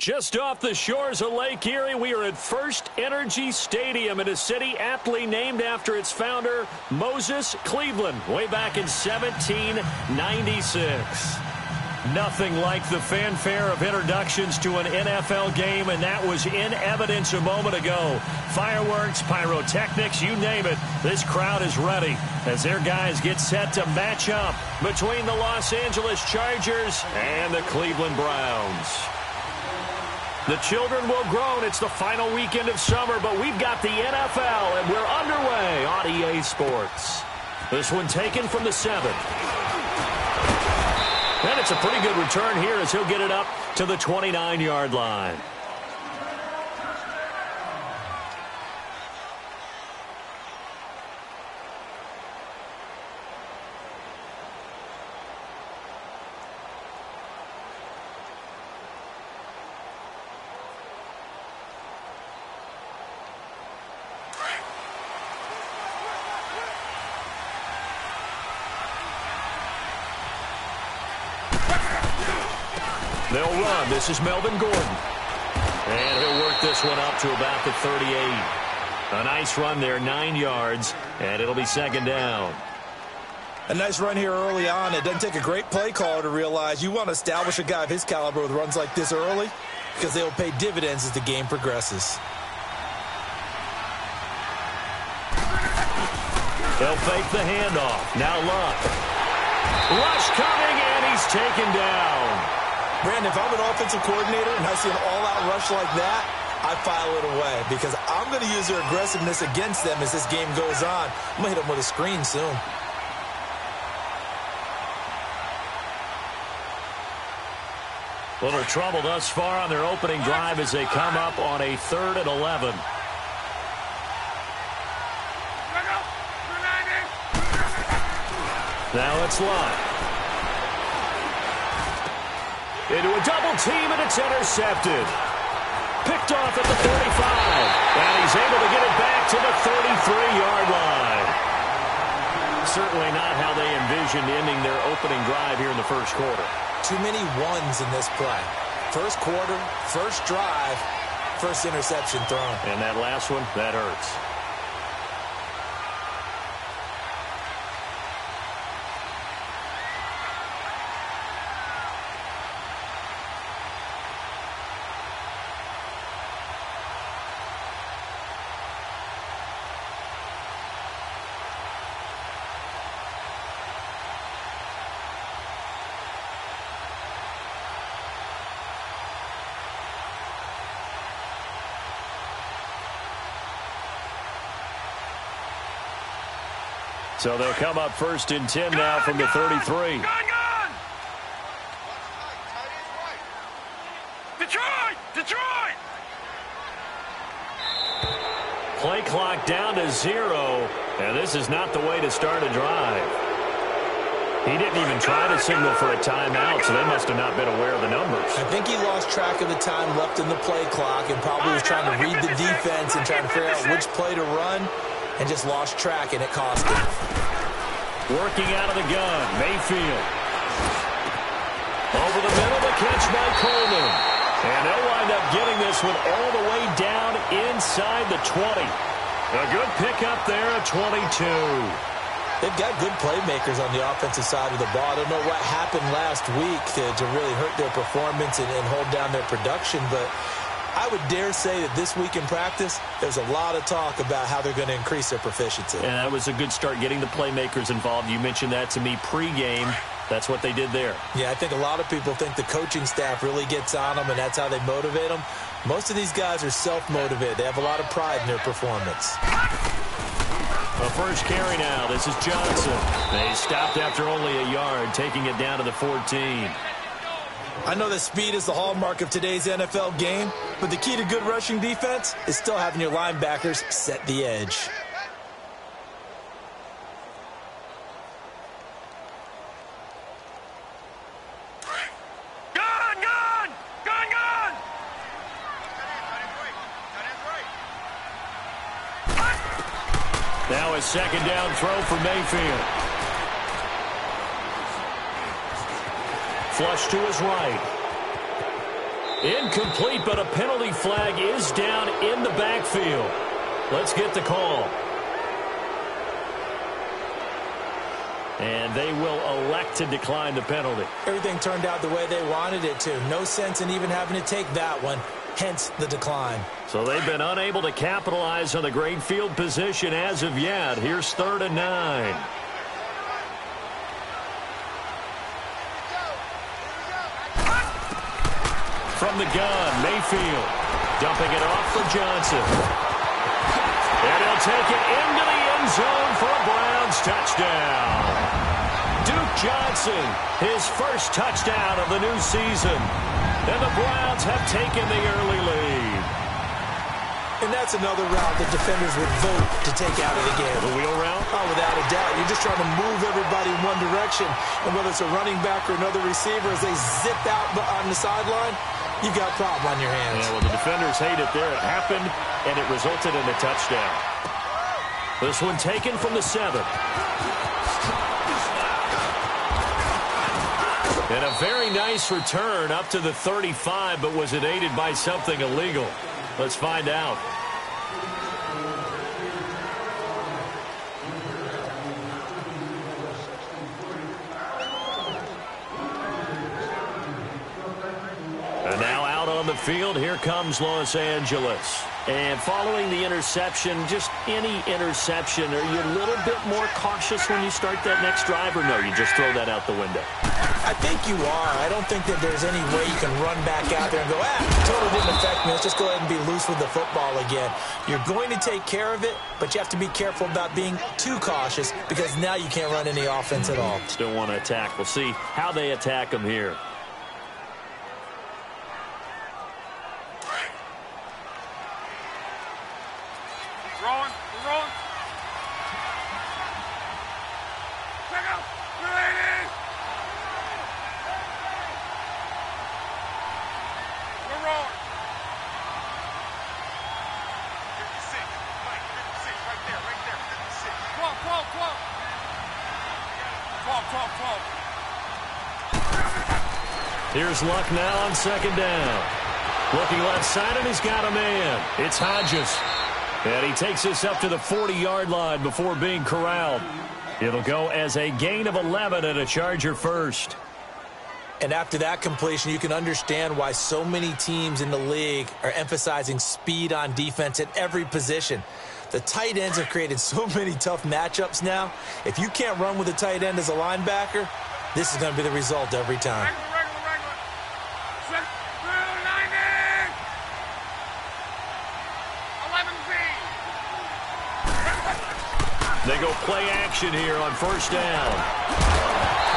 Just off the shores of Lake Erie, we are at First Energy Stadium in a city aptly named after its founder, Moses Cleveland, way back in 1796. Nothing like the fanfare of introductions to an NFL game, and that was in evidence a moment ago. Fireworks, pyrotechnics, you name it, this crowd is ready as their guys get set to match up between the Los Angeles Chargers and the Cleveland Browns. The children will groan. It's the final weekend of summer, but we've got the NFL, and we're underway on EA Sports. This one taken from the 7. And it's a pretty good return here as he'll get it up to the 29-yard line. They'll run. This is Melvin Gordon. And he'll work this one up to about the 38. A nice run there, 9 yards, and it'll be second down. A nice run here early on. It doesn't take a great play caller to realize you want to establish a guy of his caliber with runs like this early because they will pay dividends as the game progresses. They'll fake the handoff. Now Luck. Rush coming, and he's taken down. Brandon, if I'm an offensive coordinator and I see an all-out rush like that, I file it away because I'm going to use their aggressiveness against them as this game goes on. I'm going to hit them with a screen soon. Little trouble thus far on their opening drive as they come up on a 3rd and 11. Now it's Luck. Into a double team, and it's intercepted. Picked off at the 45. And he's able to get it back to the 33-yard line. Certainly not how they envisioned ending their opening drive here in the first quarter. Too many ones in this play. First quarter, first drive, first interception thrown. And that last one, that hurts. So they'll come up 1st and 10 now from the 33. Detroit! Play clock down to 0, and this is not the way to start a drive. He didn't even try to signal for a timeout, so they must have not been aware of the numbers. I think he lost track of the time left in the play clock and probably was trying to read the defense and trying to figure out which play to run and just lost track, and it cost him. Working out of the gun, Mayfield. Over the middle, the catch by Coleman. And they'll wind up getting this one all the way down inside the 20. A good pickup there at 22. They've got good playmakers on the offensive side of the ball. I don't know what happened last week to really hurt their performance and hold down their production, but I would dare say that this week in practice, there's a lot of talk about how they're going to increase their proficiency. And that was a good start, getting the playmakers involved. You mentioned that to me pregame. That's what they did there. Yeah, I think a lot of people think the coaching staff really gets on them, and that's how they motivate them. Most of these guys are self-motivated. They have a lot of pride in their performance. A first carry now. This is Johnson. They stopped after only a yard, taking it down to the 14. I know that speed is the hallmark of today's NFL game, but the key to good rushing defense is still having your linebackers set the edge. Now a second down throw for Mayfield. Flush to his right. Incomplete, but a penalty flag is down in the backfield. Let's get the call. And they will elect to decline the penalty. Everything turned out the way they wanted it to. No sense in even having to take that one, hence the decline. So they've been unable to capitalize on the great field position as of yet. Here's 3rd and 9. From the gun, Mayfield dumping it off for Johnson. And he'll take it into the end zone for a Browns touchdown. Duke Johnson, his first touchdown of the new season. And the Browns have taken the early lead. And that's another route that defenders would vote to take out of the game. The wheel route? Oh, without a doubt. You're just trying to move everybody in one direction. And whether it's a running back or another receiver, as they zip out on the sideline, you've got a problem on your hands. Yeah, well, the defenders hate it there. It happened, and it resulted in a touchdown. This one taken from the 7. And a very nice return up to the 35, but was it aided by something illegal? Let's find out. And now out on the field, here comes Los Angeles. And following the interception, just any interception, are you a little bit more cautious when you start that next drive, or no, you just throw that out the window? I think you are. I don't think that there's any way you can run back out there and go, totally didn't affect me. Let's just go ahead and be loose with the football again. You're going to take care of it, but you have to be careful about being too cautious because now you can't run any offense at all. Still want to attack. We'll see how they attack them here. Rolling. Check out. Related. We're rolling. 56. Mike, 56. Right there. 56. 12. Here's Luck now on 2nd down. Looking left side, and he's got a man. It's Hodges. And he takes us up to the 40-yard line before being corralled. It'll go as a gain of 11 and a Charger first. And after that completion, you can understand why so many teams in the league are emphasizing speed on defense at every position. The tight ends have created so many tough matchups now. If you can't run with a tight end as a linebacker, this is going to be the result every time. They go play action here on 1st down.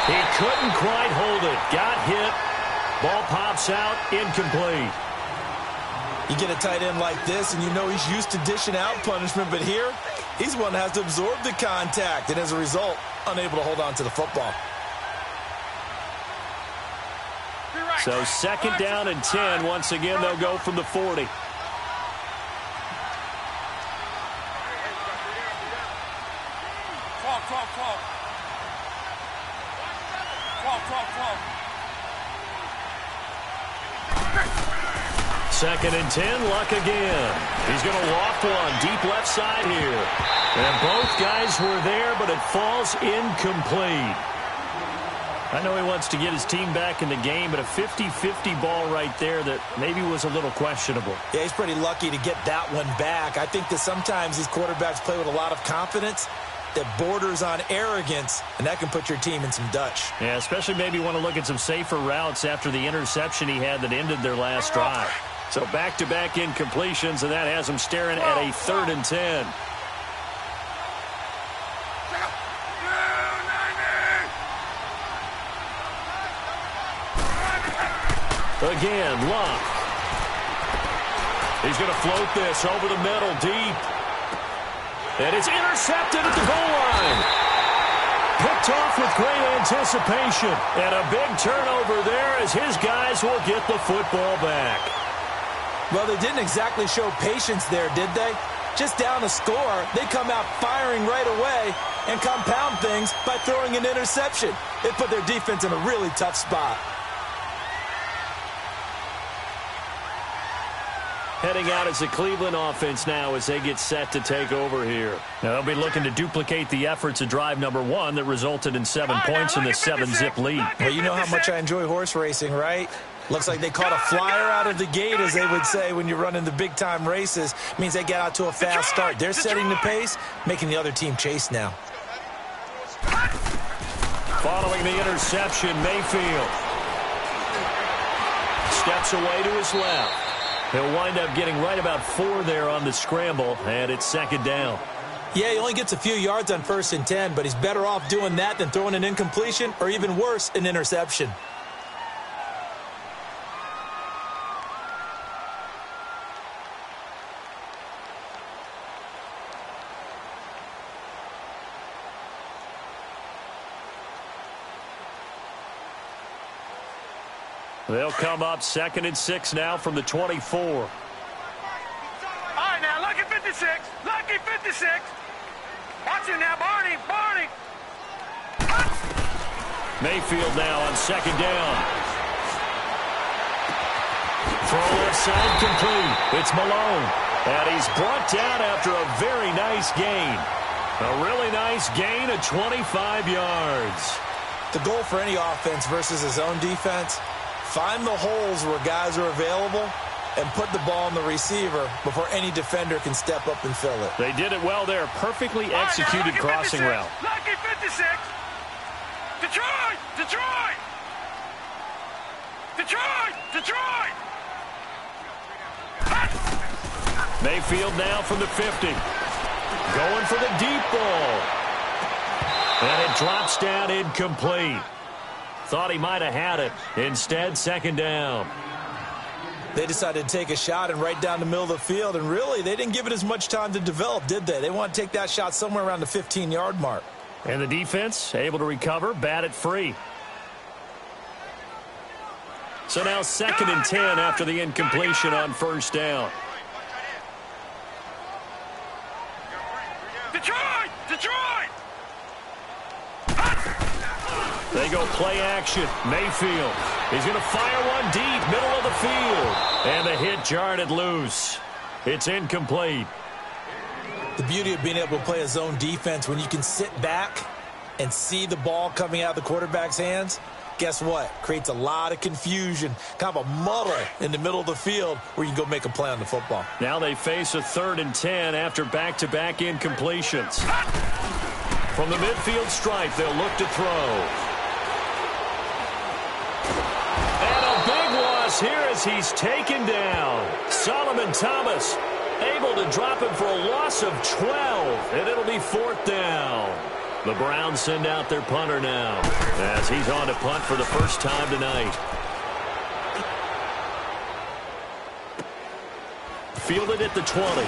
He couldn't quite hold it. Got hit. Ball pops out. Incomplete. You get a tight end like this, and you know he's used to dishing out punishment, but here, he's the one that has to absorb the contact, and as a result, unable to hold on to the football. So 2nd down and 10. Once again, they'll go from the 40. Second and 10, Luck again. He's going to loft one deep left side here. And both guys were there, but it falls incomplete. I know he wants to get his team back in the game, but a 50-50 ball right there that maybe was a little questionable. Yeah, he's pretty lucky to get that one back. I think that sometimes these quarterbacks play with a lot of confidence that borders on arrogance, and that can put your team in some Dutch. Yeah, especially maybe want to look at some safer routes after the interception he had that ended their last drive. So back-to-back incompletions, and that has him staring at a 3rd and 10. Again, Luck. He's going to float this over the middle deep. And it's intercepted at the goal line. Picked off with great anticipation. And a big turnover there as his guys will get the football back. Well, they didn't exactly show patience there, did they? Just down a score, they come out firing right away and compound things by throwing an interception. It put their defense in a really tough spot. heading out as the Cleveland offense now as they get set to take over here. Now they'll be looking to duplicate the efforts of drive number 1 that resulted in 7 points in the 7-zip lead. Well, you know how much I enjoy horse racing, right? Looks like they caught a flyer out of the gate, as they would say when you're running the big-time races. Means they get out to a fast start. They're setting the pace, making the other team chase now. Following the interception, Mayfield steps away to his left. He'll wind up getting right about 4 there on the scramble, and it's 2nd down. Yeah, he only gets a few yards on 1st and 10, but he's better off doing that than throwing an incompletion or even worse, an interception. They'll come up 2nd and 6 now from the 24. All right, now, lucky 56. Lucky 56. Watch him now, Barney. Barney. Mayfield now on 2nd down. Throw left side complete. It's Malone. And he's brought down after a very nice gain. A really nice gain of 25 yards. The goal for any offense versus his own defense, find the holes where guys are available and put the ball on the receiver before any defender can step up and fill it. They did it well there. Perfectly executed crossing route. Lucky 56. Detroit! Detroit! Detroit! Detroit! Mayfield now from the 50. Going for the deep ball. And it drops down incomplete. Thought he might have had it. Instead, 2nd down. They decided to take a shot and right down the middle of the field, and really, they didn't give it as much time to develop, did they? They want to take that shot somewhere around the 15-yard mark. And the defense able to recover, bat it free. So now 2nd and 10 after the incompletion on 1st down. Detroit! Detroit! They go play action. Mayfield. He's going to fire one deep, middle of the field. And the hit jarred it loose. It's incomplete. The beauty of being able to play a zone defense when you can sit back and see the ball coming out of the quarterback's hands, guess what? Creates a lot of confusion, kind of a muddle in the middle of the field where you can go make a play on the football. Now they face a 3rd and 10 after back-to-back incompletions. From the midfield stripe, they'll look to throw. And a big loss here as he's taken down. Solomon Thomas able to drop him for a loss of 12, and it'll be 4th down. The Browns send out their punter now as he's on to punt for the first time tonight. Fielded at the 20.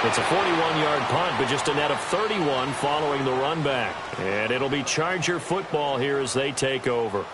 It's a 41-yard punt, but just a net of 31 following the run back. And it'll be Charger football here as they take over.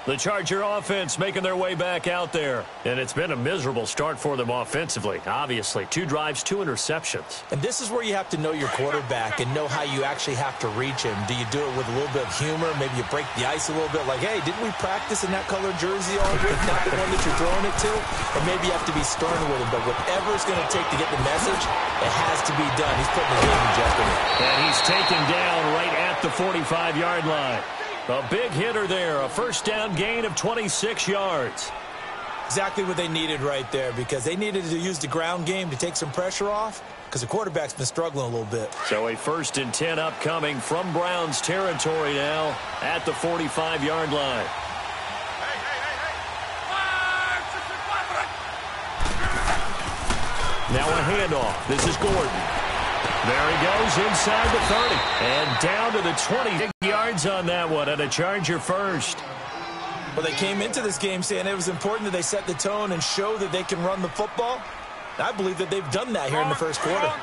The Charger offense making their way back out there. And it's been a miserable start for them offensively, obviously. 2 drives, 2 interceptions. And this is where you have to know your quarterback and know how you actually have to reach him. Do you do it with a little bit of humor? Maybe you break the ice a little bit like, hey, didn't we practice in that colored jersey all week? Not the one that you're throwing it to? Or maybe you have to be stern with him. But whatever it's going to take to get the message, it has to be done. He's putting the game in jeopardy. And he's taken down right at the 45-yard line. A big hitter there, a first down gain of 26 yards. Exactly what they needed right there, because they needed to use the ground game to take some pressure off, because the quarterback's been struggling a little bit. So a 1st and 10 upcoming from Browns territory now at the 45-yard line. Now a handoff. This is Gordon. There he goes inside the 30. And down to the 20. Big yards on that one, and a Charger first. Well, they came into this game saying it was important that they set the tone and show that they can run the football. I believe that they've done that here in the first quarter.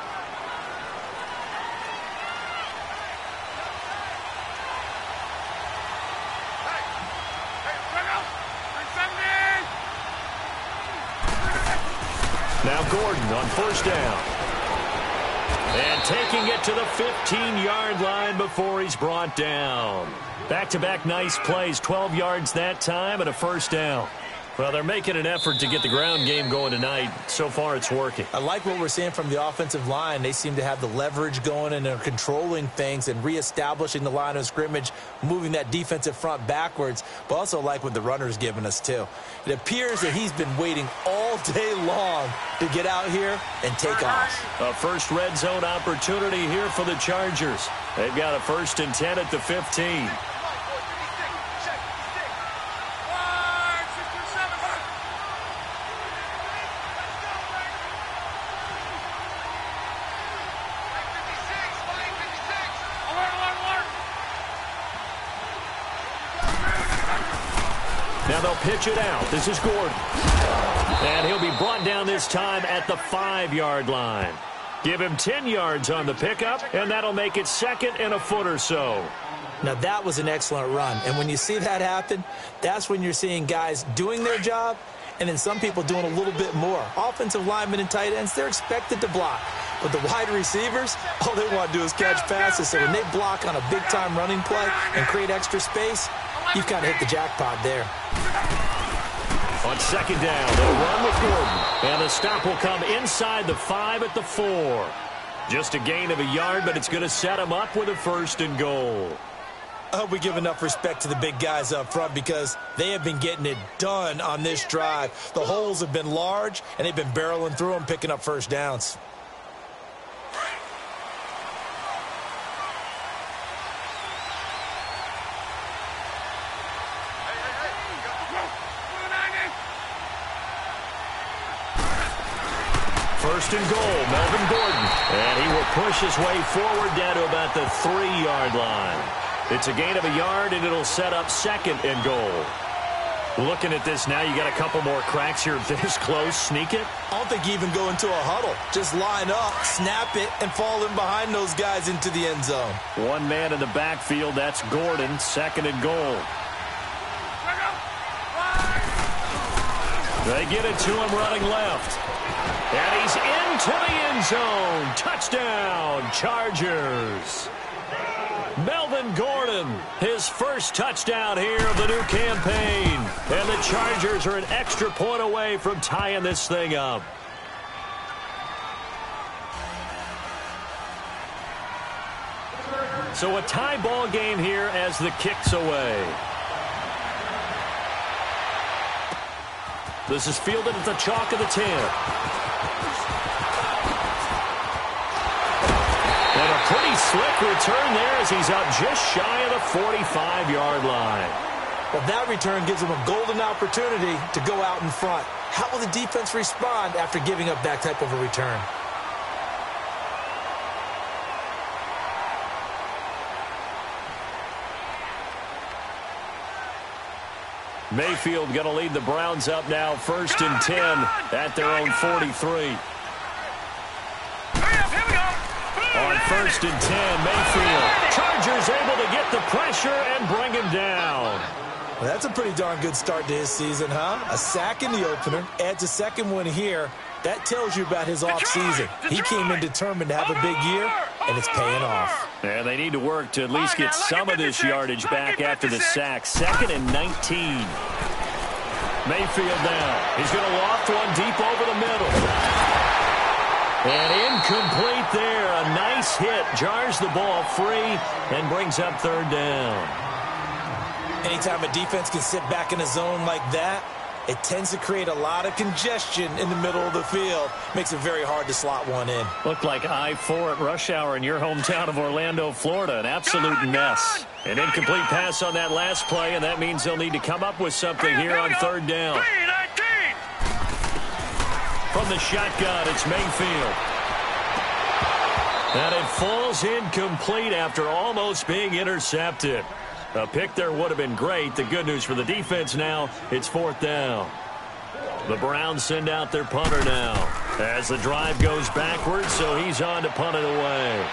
Now Gordon on 1st down. And taking it to the 15-yard line before he's brought down. Back-to-back nice plays, 12 yards that time and a 1st down. Well, they're making an effort to get the ground game going tonight. So far, it's working. I like what we're seeing from the offensive line. They seem to have the leverage going, and they're controlling things and reestablishing the line of scrimmage, moving that defensive front backwards, but also like what the runner's giving us, too. It appears that he's been waiting all day long to get out here and take off. A first red zone opportunity here for the Chargers. They've got a 1st and 10 at the 15. Now they'll pitch it out. This is Gordon. And he'll be brought down this time at the 5-yard line. Give him 10 yards on the pickup, and that'll make it 2nd and a foot or so. Now, that was an excellent run. And when you see that happen, that's when you're seeing guys doing their job and then some people doing a little bit more. Offensive linemen and tight ends, they're expected to block. But the wide receivers, all they want to do is catch passes. So when they block on a big-time running play and create extra space, you've kind of hit the jackpot there. On 2nd down, they'll run with Gordon. And the stop will come inside the 5 at the 4. Just a gain of a yard, but it's going to set them up with a 1st and goal. I hope we give enough respect to the big guys up front because they have been getting it done on this drive. The holes have been large, and they've been barreling through them, picking up first downs. First and goal, Melvin Gordon. And he will push his way forward down to about the 3-yard line. It's a gain of a yard, and it'll set up 2nd and goal. Looking at this now, you got a couple more cracks here this close. Sneak it? I don't think you even go into a huddle. Just line up, snap it, and fall in behind those guys into the end zone. One man in the backfield. That's Gordon. 2nd and goal. They get it to him running left. And he's into the end zone. Touchdown, Chargers. Melvin Gordon, his first touchdown here of the new campaign. And the Chargers are an extra point away from tying this thing up. So a tie ball game here as the kick's away. This is fielded at the chalk of the 10. And a pretty slick return there as he's up just shy of the 45-yard line. Well, that return gives him a golden opportunity to go out in front. How will the defense respond after giving up that type of a return? Mayfield going to lead the Browns up now, 1st and 10 at their own 43. On 1st and 10, Mayfield. Chargers able to get the pressure and bring him down. Well, that's a pretty darn good start to his season, huh? A sack in the opener, adds a 2nd one here. That tells you about his offseason. He came in determined to have a big year, and it's paying off. And they need to work to at least get some of this yardage back after the sack. 2nd and 19. Mayfield now. He's going to loft one deep over the middle. And incomplete there. A nice hit. Jars the ball free and brings up 3rd down. Anytime a defense can sit back in a zone like that, it tends to create a lot of congestion in the middle of the field. Makes it very hard to slot one in. Looked like I-4 at rush hour in your hometown of Orlando, Florida. An absolute mess. An incomplete pass on that last play, and that means they'll need to come up with something here on 3rd down. From the shotgun, it's Mayfield. And it falls incomplete after almost being intercepted. A pick there would have been great. The good news for the defense now, it's 4th down. The Browns send out their punter now as the drive goes backwards, so he's on to punt it away.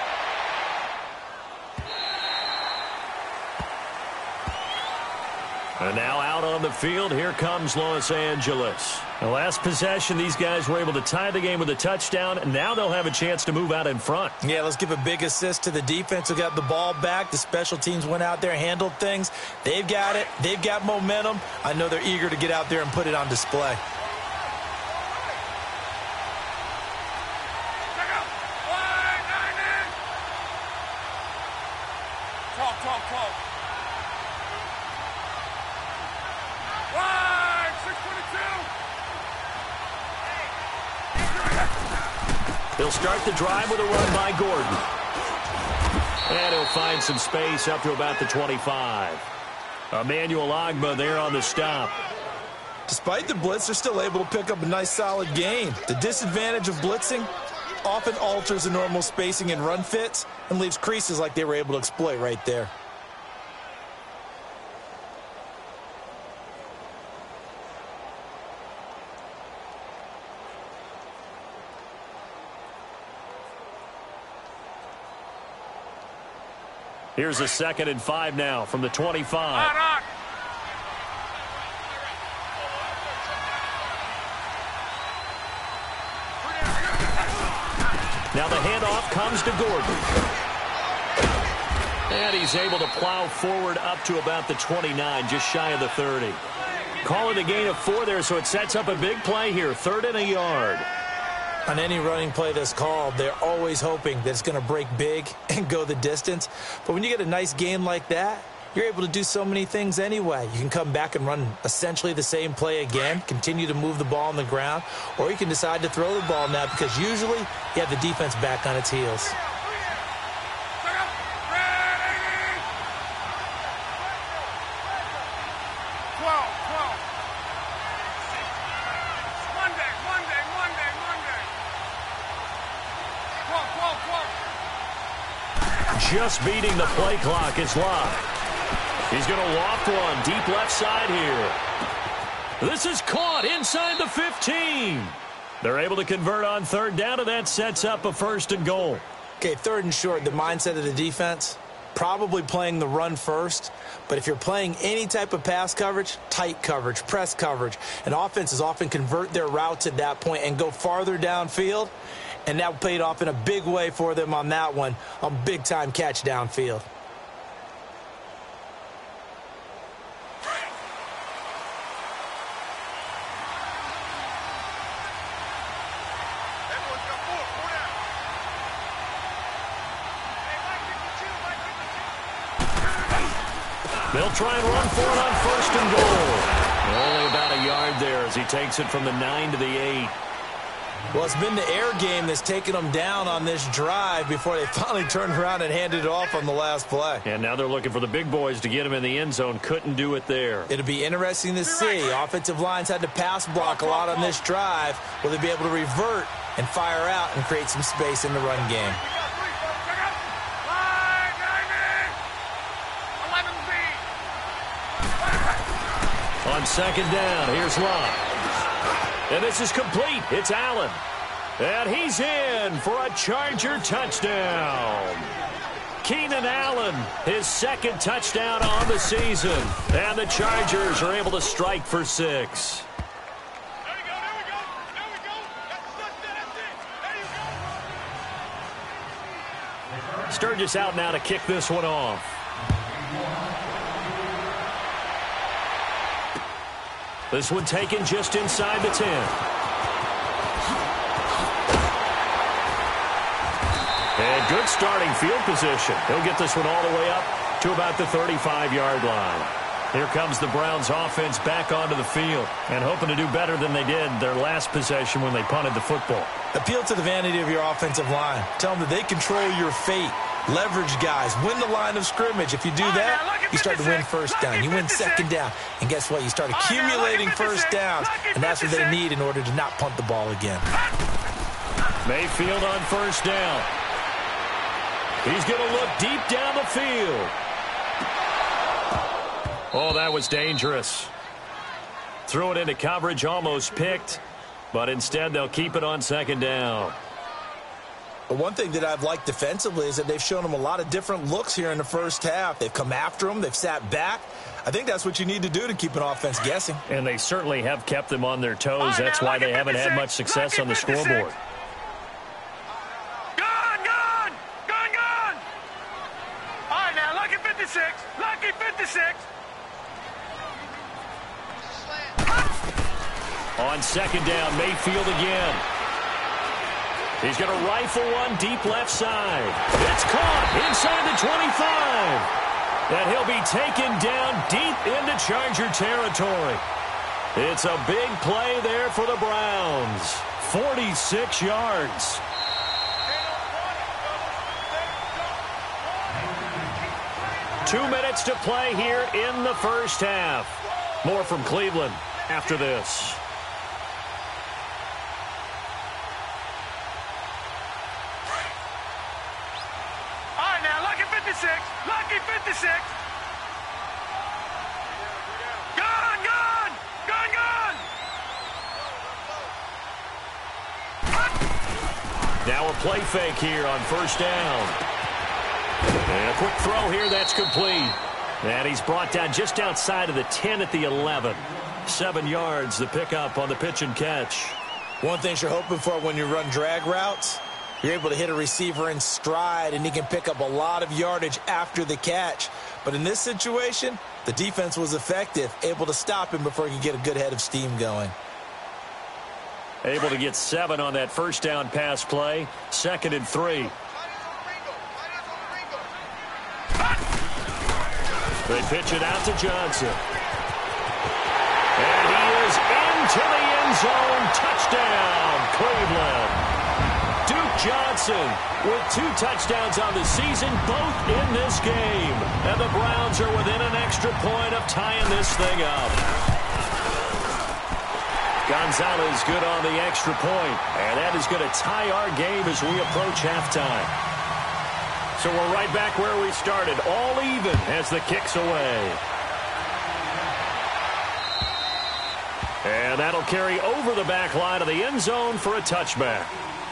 And now out on on the field. Here comes Los Angeles. The last possession, these guys were able to tie the game with a touchdown, and now they'll have a chance to move out in front. Yeah, let's give a big assist to the defense who got the ball back. The special teams went out there, handled things. They've got it. They've got momentum. I know they're eager to get out there and put it on display. He'll start the drive with a run by Gordon. And he'll find some space up to about the 25. Emmanuel Ogbah there on the stop. Despite the blitz, they're still able to pick up a nice, solid gain. The disadvantage of blitzing often alters the normal spacing and run fits and leaves creases like they were able to exploit right there. Here's a 2nd and 5 now from the 25. Now the handoff comes to Gordon. And he's able to plow forward up to about the 29, just shy of the 30. Call it a gain of 4 there, so it sets up a big play here. 3rd and a yard. On any running play that's called, they're always hoping that it's going to break big and go the distance. But when you get a nice gain like that, you're able to do so many things anyway. You can come back and run essentially the same play again, continue to move the ball on the ground, or you can decide to throw the ball now because usually you have the defense back on its heels. Just beating the play clock is Locke. He's going to loft one deep left side here. This is caught inside the 15. They're able to convert on 3rd down, and that sets up a 1st and goal. Okay, 3rd and short, the mindset of the defense, probably playing the run first. But if you're playing any type of pass coverage, tight coverage, press coverage, and offenses often convert their routes at that point and go farther downfield. And that paid off in a big way for them on that one. A big-time catch downfield. They'll try and run for it on 1st and goal. Only about a yard there as he takes it from the 9 to the 8. Well, it's been the air game that's taken them down on this drive before they finally turned around and handed it off on the last play. And now they're looking for the big boys to get him in the end zone. Couldn't do it there. It'll be interesting to see. Offensive lines had to pass block a lot on this drive. Will they be able to revert and fire out and create some space in the run game? On 2nd down, here's Locke. And this is complete. It's Allen. And he's in for a Charger touchdown. Keenan Allen, his 2nd touchdown on the season. And the Chargers are able to strike for 6. Sturgis out now to kick this one off. This one taken just inside the 10. And good starting field position. He'll get this one all the way up to about the 35-yard line. Here comes the Browns offense back onto the field and hoping to do better than they did their last possession when they punted the football. Appeal to the vanity of your offensive line. Tell them that they control your fate. Leverage guys. Win the line of scrimmage. If you do that, you start to win 1st down. You win 2nd down. And guess what? You start accumulating 1st downs. And that's what they need in order to not punt the ball again. Mayfield on 1st down. He's going to look deep down the field. Oh, that was dangerous. Threw it into coverage, almost picked. But instead, they'll keep it on 2nd down. But one thing that I've liked defensively is that they've shown them a lot of different looks here in the 1st half. They've come after them. They've sat back. I think that's what you need to do to keep an offense guessing. And they certainly have kept them on their toes. That's why they haven't had much success on the scoreboard. Gone! All right, now, lucky 56. Lucky 56. On second down, Mayfield again. He's going to rifle one deep left side. It's caught inside the 25. And he'll be taken down deep into Charger territory. It's a big play there for the Browns. 46 yards. Two minutes to play here in the first half. More from Cleveland after this. All right, now, lucky 56. Lucky 56. Gone! Now a play fake here on first down. And a quick throw here that's complete. And he's brought down just outside of the 10 at the 11. 7 yards, the pickup on the pitch and catch. One thing you're hoping for when you run drag routes, you're able to hit a receiver in stride, and he can pick up a lot of yardage after the catch. But in this situation, the defense was effective, able to stop him before he could get a good head of steam going. Able to get 7 on that first down pass play. 2nd and 3. They pitch it out to Johnson. And he is into the end zone. Touchdown, Cleveland. Duke Johnson with 2 touchdowns on the season, both in this game. And the Browns are within an extra point of tying this thing up. Gonzalez good on the extra point. And that is going to tie our game as we approach halftime. So we're right back where we started, all even as the kick's away. And that'll carry over the back line of the end zone for a touchback.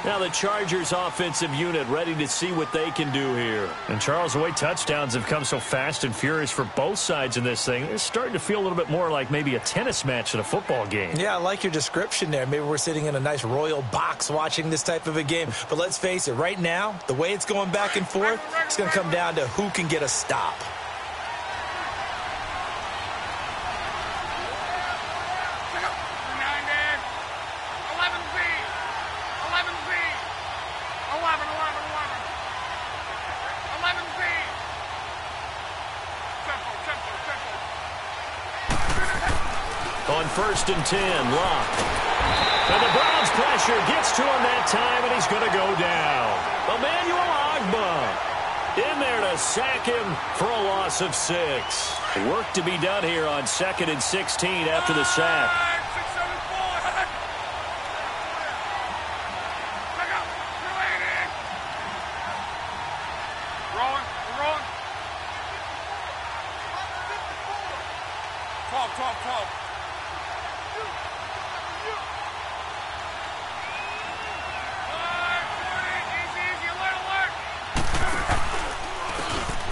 Now the Chargers offensive unit ready to see what they can do here. And Charles, the way touchdowns have come so fast and furious for both sides in this thing, it's starting to feel a little bit more like maybe a tennis match than a football game. Yeah, I like your description there. Maybe we're sitting in a nice royal box watching this type of a game. But let's face it, right now, the way it's going back and forth, it's going to come down to who can get a stop. On 1st and 10, Locke. And the Browns pressure gets to him that time, and he's going to go down. Emmanuel Ogbah in there to sack him for a loss of 6. Work to be done here on 2nd and 16 after the sack.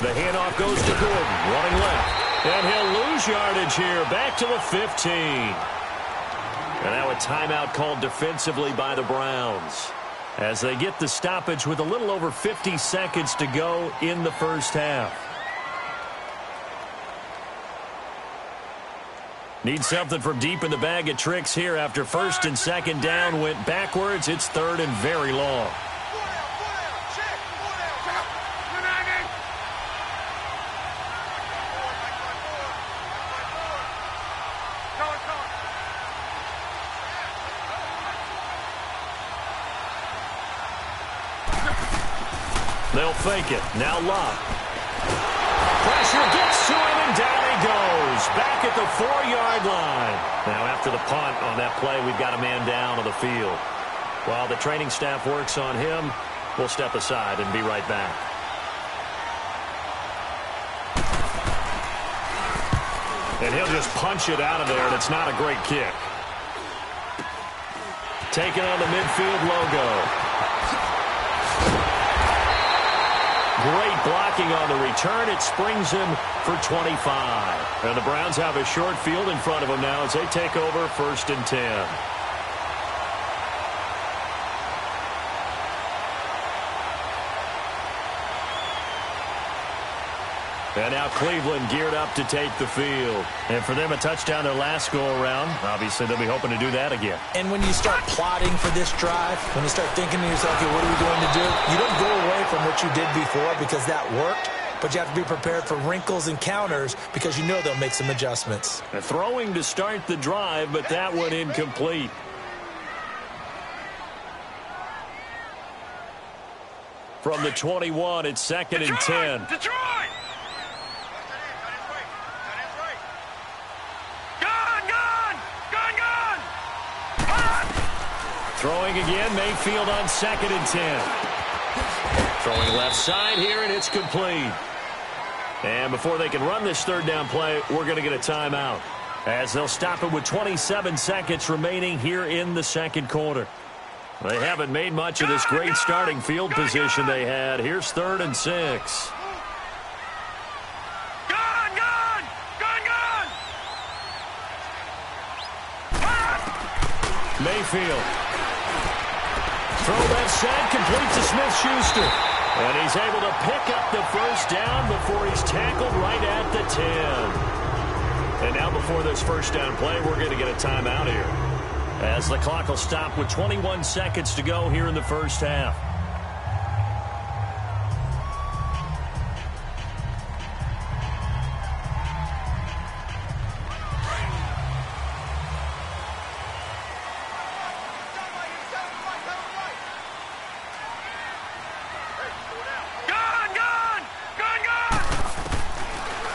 The handoff goes to Gordon, running left. And he'll lose yardage here, back to the 15. And now a timeout called defensively by the Browns as they get the stoppage with a little over 50 seconds to go in the first half. Need something from deep in the bag of tricks here after 1st and 2nd down went backwards. It's 3rd and very long. They'll fake it. Now Locke. Pressure gets to him, and down he goes. Back at the 4-yard line. Now after the punt on that play, we've got a man down on the field. While the training staff works on him, we'll step aside and be right back. And he'll just punch it out of there, and it's not a great kick. Taking on the midfield logo. Great blocking on the return. It springs him for 25. And the Browns have a short field in front of them now as they take over 1st and 10. And now Cleveland geared up to take the field. And for them, a touchdown their last go-around. Obviously, they'll be hoping to do that again. And when you start plotting for this drive, when you start thinking to yourself, okay, what are we going to do? You don't go away from what you did before because that worked, but you have to be prepared for wrinkles and counters because you know they'll make some adjustments. Throwing to start the drive, but that one incomplete. From the 21, it's 2nd and 10. Detroit! Throwing again, Mayfield on 2nd and 10. Throwing left side here, and it's complete. And before they can run this 3rd down play, we're going to get a timeout, as they'll stop it with 27 seconds remaining here in the 2nd quarter. They haven't made much of this great starting field position they had. Here's 3rd and 6. Mayfield. Throw left side, complete to Smith-Schuster. And he's able to pick up the 1st down before he's tackled right at the 10. And now before this 1st down play, we're going to get a timeout here, as the clock will stop with 21 seconds to go here in the 1st half.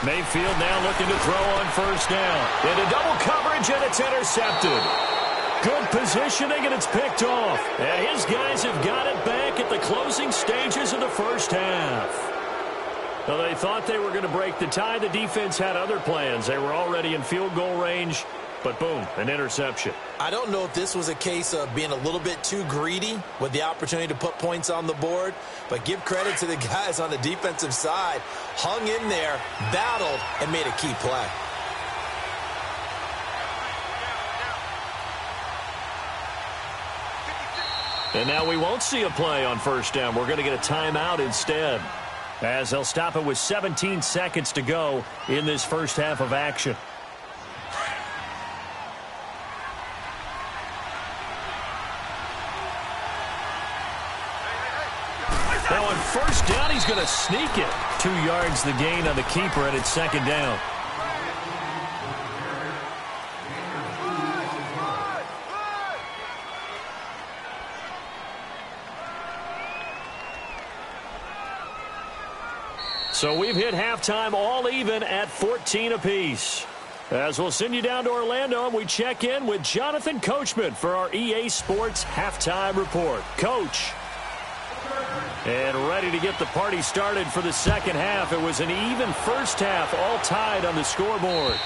Mayfield now looking to throw on 1st down. Into double coverage, and it's intercepted. Good positioning, and it's picked off. And his guys have got it back at the closing stages of the 1st half. Well, they thought they were going to break the tie. The defense had other plans. They were already in field goal range, but boom, an interception. I don't know if this was a case of being a little bit too greedy with the opportunity to put points on the board, but give credit to the guys on the defensive side. Hung in there, battled, and made a key play. And now we won't see a play on 1st down. We're going to get a timeout instead, as they'll stop it with 17 seconds to go in this 1st half of action. Now on 1st down, he's going to sneak it. 2 yards the gain on the keeper, and it's 2nd down. So we've hit halftime all even at 14 apiece. As we'll send you down to Orlando, and we check in with Jonathan Coachman for our EA Sports Halftime Report. Coach. And ready to get the party started for the 2nd half. It was an even 1st half, all tied on the scoreboard.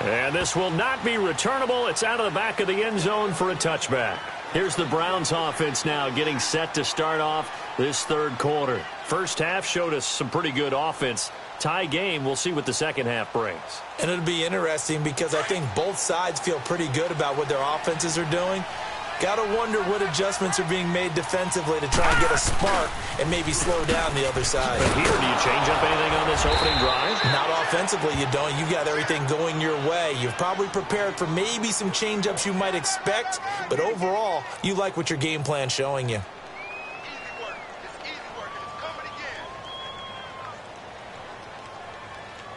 And this will not be returnable. It's out of the back of the end zone for a touchback. Here's the Browns offense now getting set to start off this 3rd quarter. 1st half showed us some pretty good offense. Tie game, we'll see what the 2nd half brings. And it'll be interesting because I think both sides feel pretty good about what their offenses are doing. Got to wonder what adjustments are being made defensively to try and get a spark and maybe slow down the other side. Here, do you change up anything on this opening drive? Not offensively, you don't. You got everything going your way. You've probably prepared for maybe some change-ups you might expect, but overall, you like what your game plan's showing you.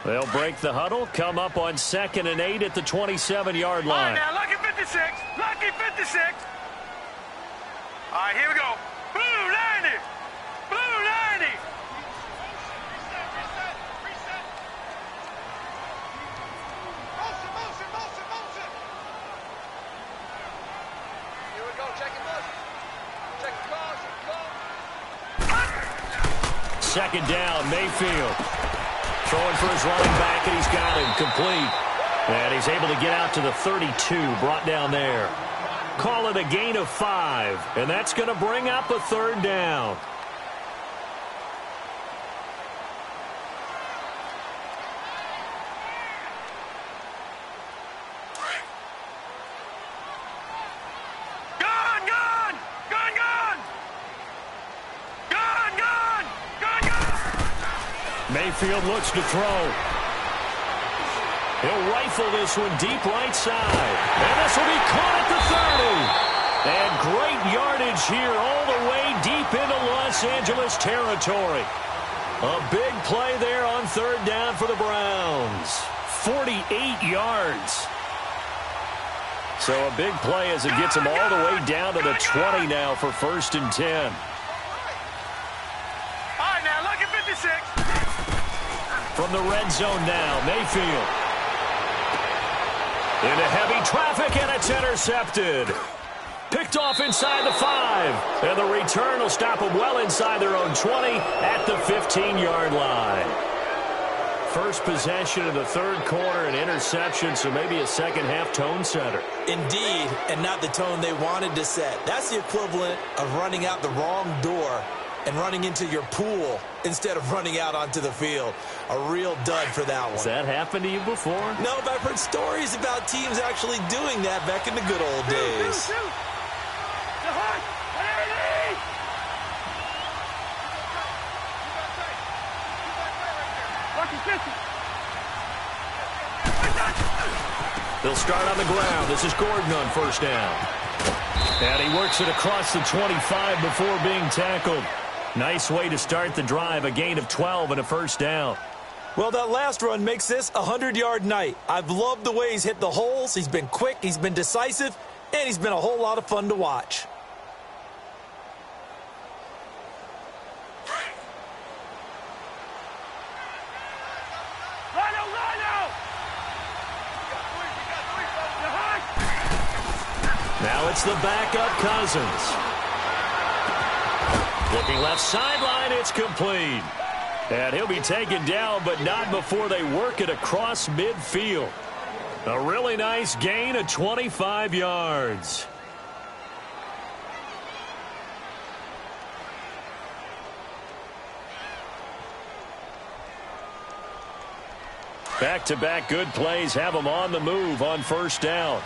They'll break the huddle, come up on 2nd and 8 at the 27-yard line. All right, now, lucky 56. Lucky 56. All right, here we go. Blue 90. Blue 90. Reset. Motion. Here we go. Checking motion. Checking caution. 2nd down, Mayfield. Throwing for his running back, and he's got him complete. And he's able to get out to the 32, brought down there. Call it a gain of 5, and that's going to bring up a 3rd down. Mayfield looks to throw. He'll rifle this one deep right side. And this will be caught at the 30. And great yardage here all the way deep into Los Angeles territory. A big play there on third down for the Browns. 48 yards. So a big play as it gets them all the way down to the 20 now for 1st and 10. All right, now look at 56. From the red zone now, Mayfield. Into heavy traffic, and it's intercepted. Picked off inside the 5. And the return will stop them well inside their own 20 at the 15-yard line. First possession of the third quarter, an interception, so maybe a second-half tone setter. Indeed, and not the tone they wanted to set. That's the equivalent of running out the wrong door and running into your pool instead of running out onto the field. A real dud for that one. Has that happened to you before? No, but I've heard stories about teams actually doing that back in the good old days. They'll start on the ground. This is Gordon on first down. And he works it across the 25 before being tackled. Nice way to start the drive, a gain of 12 and a first down. Well, that last run makes this a 100-yard night. I've loved the way he's hit the holes. He's been quick, he's been decisive, and he's been a whole lot of fun to watch. Now it's the backup Cousins. Looking left sideline, it's complete. And he'll be taken down, but not before they work it across midfield. A really nice gain of 25 yards. Back-to-back good plays have them on the move on first down.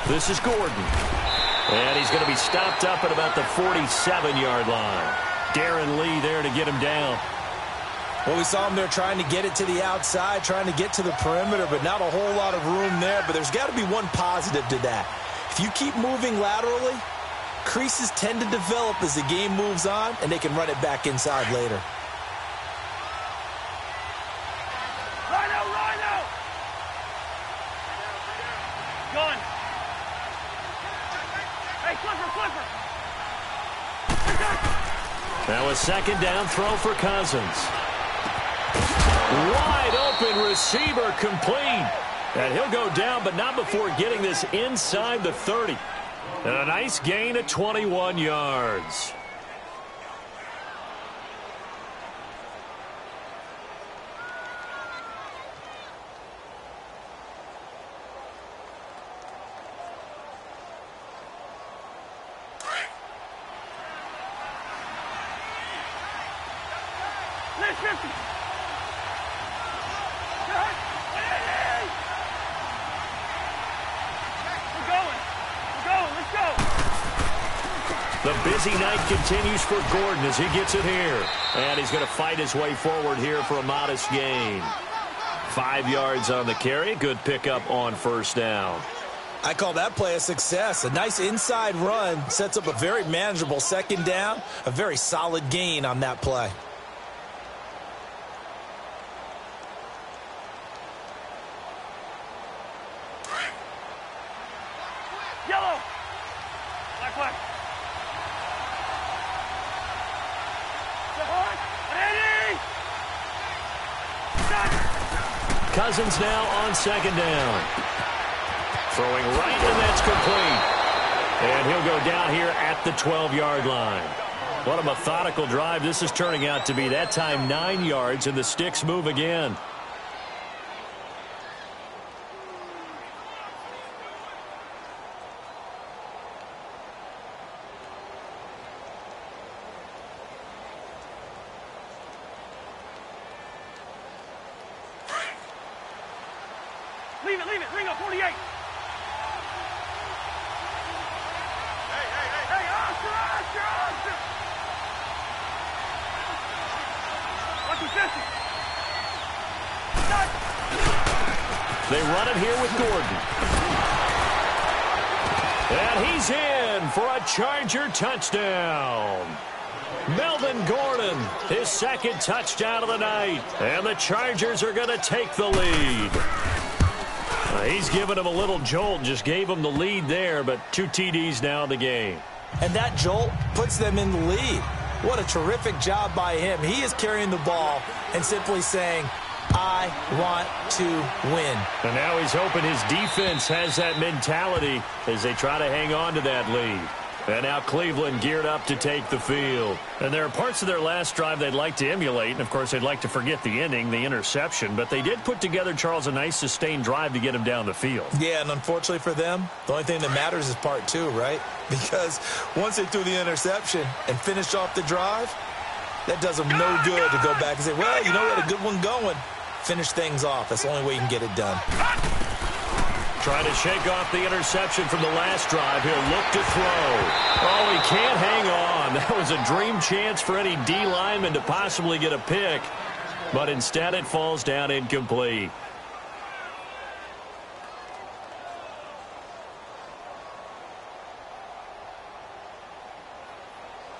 This is Gordon. And he's going to be stopped up at about the 47-yard line. Darren Lee there to get him down. Well, we saw him there trying to get it to the outside, trying to get to the perimeter, but not a whole lot of room there. But there's got to be one positive to that. If you keep moving laterally, creases tend to develop as the game moves on, and they can run it back inside later. Gun. Hey, flipper. Now a second down throw for Cousins. Wide open receiver complete. And he'll go down, but not before getting this inside the 30. And a nice gain of 21 yards. The busy night continues for Gordon as he gets it here. And he's going to fight his way forward here for a modest gain. 5 yards on the carry. Good pickup on first down. I call that play a success. A nice inside run sets up a very manageable second down. A very solid gain on that play. Yellow. Black. Cousins now on second down. Throwing right, and that's complete. And he'll go down here at the 12-yard line. What a methodical drive this is turning out to be. That time 9 yards, and the sticks move again. Leave it. Ringo, 48. Hey, Oscar! Watch the 50. They run it here with Gordon. And he's in for a Charger touchdown. Melvin Gordon, his second touchdown of the night. And the Chargers are going to take the lead. He's given him a little jolt, just gave him the lead there, but 2 TDs now in the game. And that jolt puts them in the lead. What a terrific job by him. He is carrying the ball and simply saying, I want to win. And now he's hoping his defense has that mentality as they try to hang on to that lead. And now Cleveland geared up to take the field. And there are parts of their last drive they'd like to emulate. And, of course, they'd like to forget the ending, the interception. But they did put together, Charles, a nice sustained drive to get him down the field. Yeah, and unfortunately for them, the only thing that matters is part 2, right? Because once they threw the interception and finished off the drive, that does them no good to go back and say, well, you know, we had a good one going. Finish things off. That's the only way you can get it done. Trying to shake off the interception from the last drive. He'll look to throw. Oh, he can't hang on. That was a dream chance for any D lineman to possibly get a pick. But instead it falls down incomplete.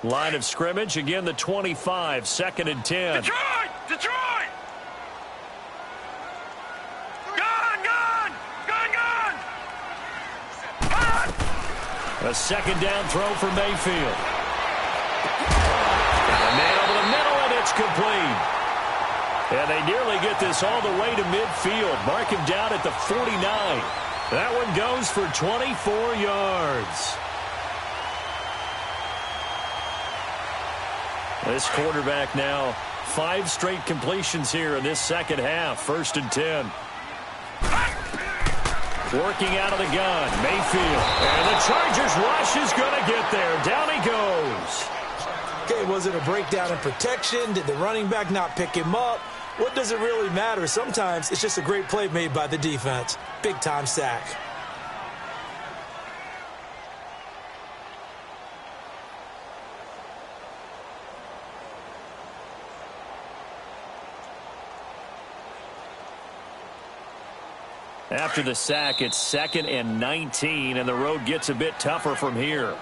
Line of scrimmage. Again, the 25. 2nd and 10. Detroit! A second down throw for Mayfield. And a man over the middle, and it's complete. And they nearly get this all the way to midfield. Mark him down at the 49. That one goes for 24 yards. This quarterback now 5 straight completions here in this second half. 1st and 10. Working out of the gun, Mayfield. And the Chargers rush is going to get there. Down he goes. Okay, was it a breakdown in protection? Did the running back not pick him up? What does it really matter? Sometimes it's just a great play made by the defense. Big-time sack. After the sack, it's 2nd and 19, and the road gets a bit tougher from here.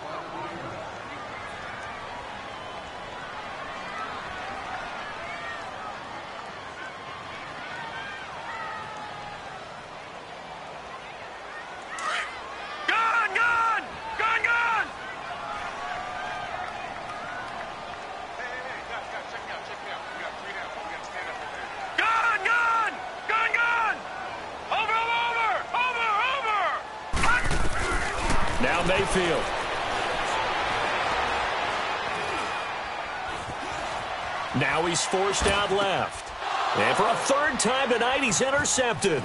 Mayfield. Now he's forced out left. And for a 3rd time tonight, he's intercepted.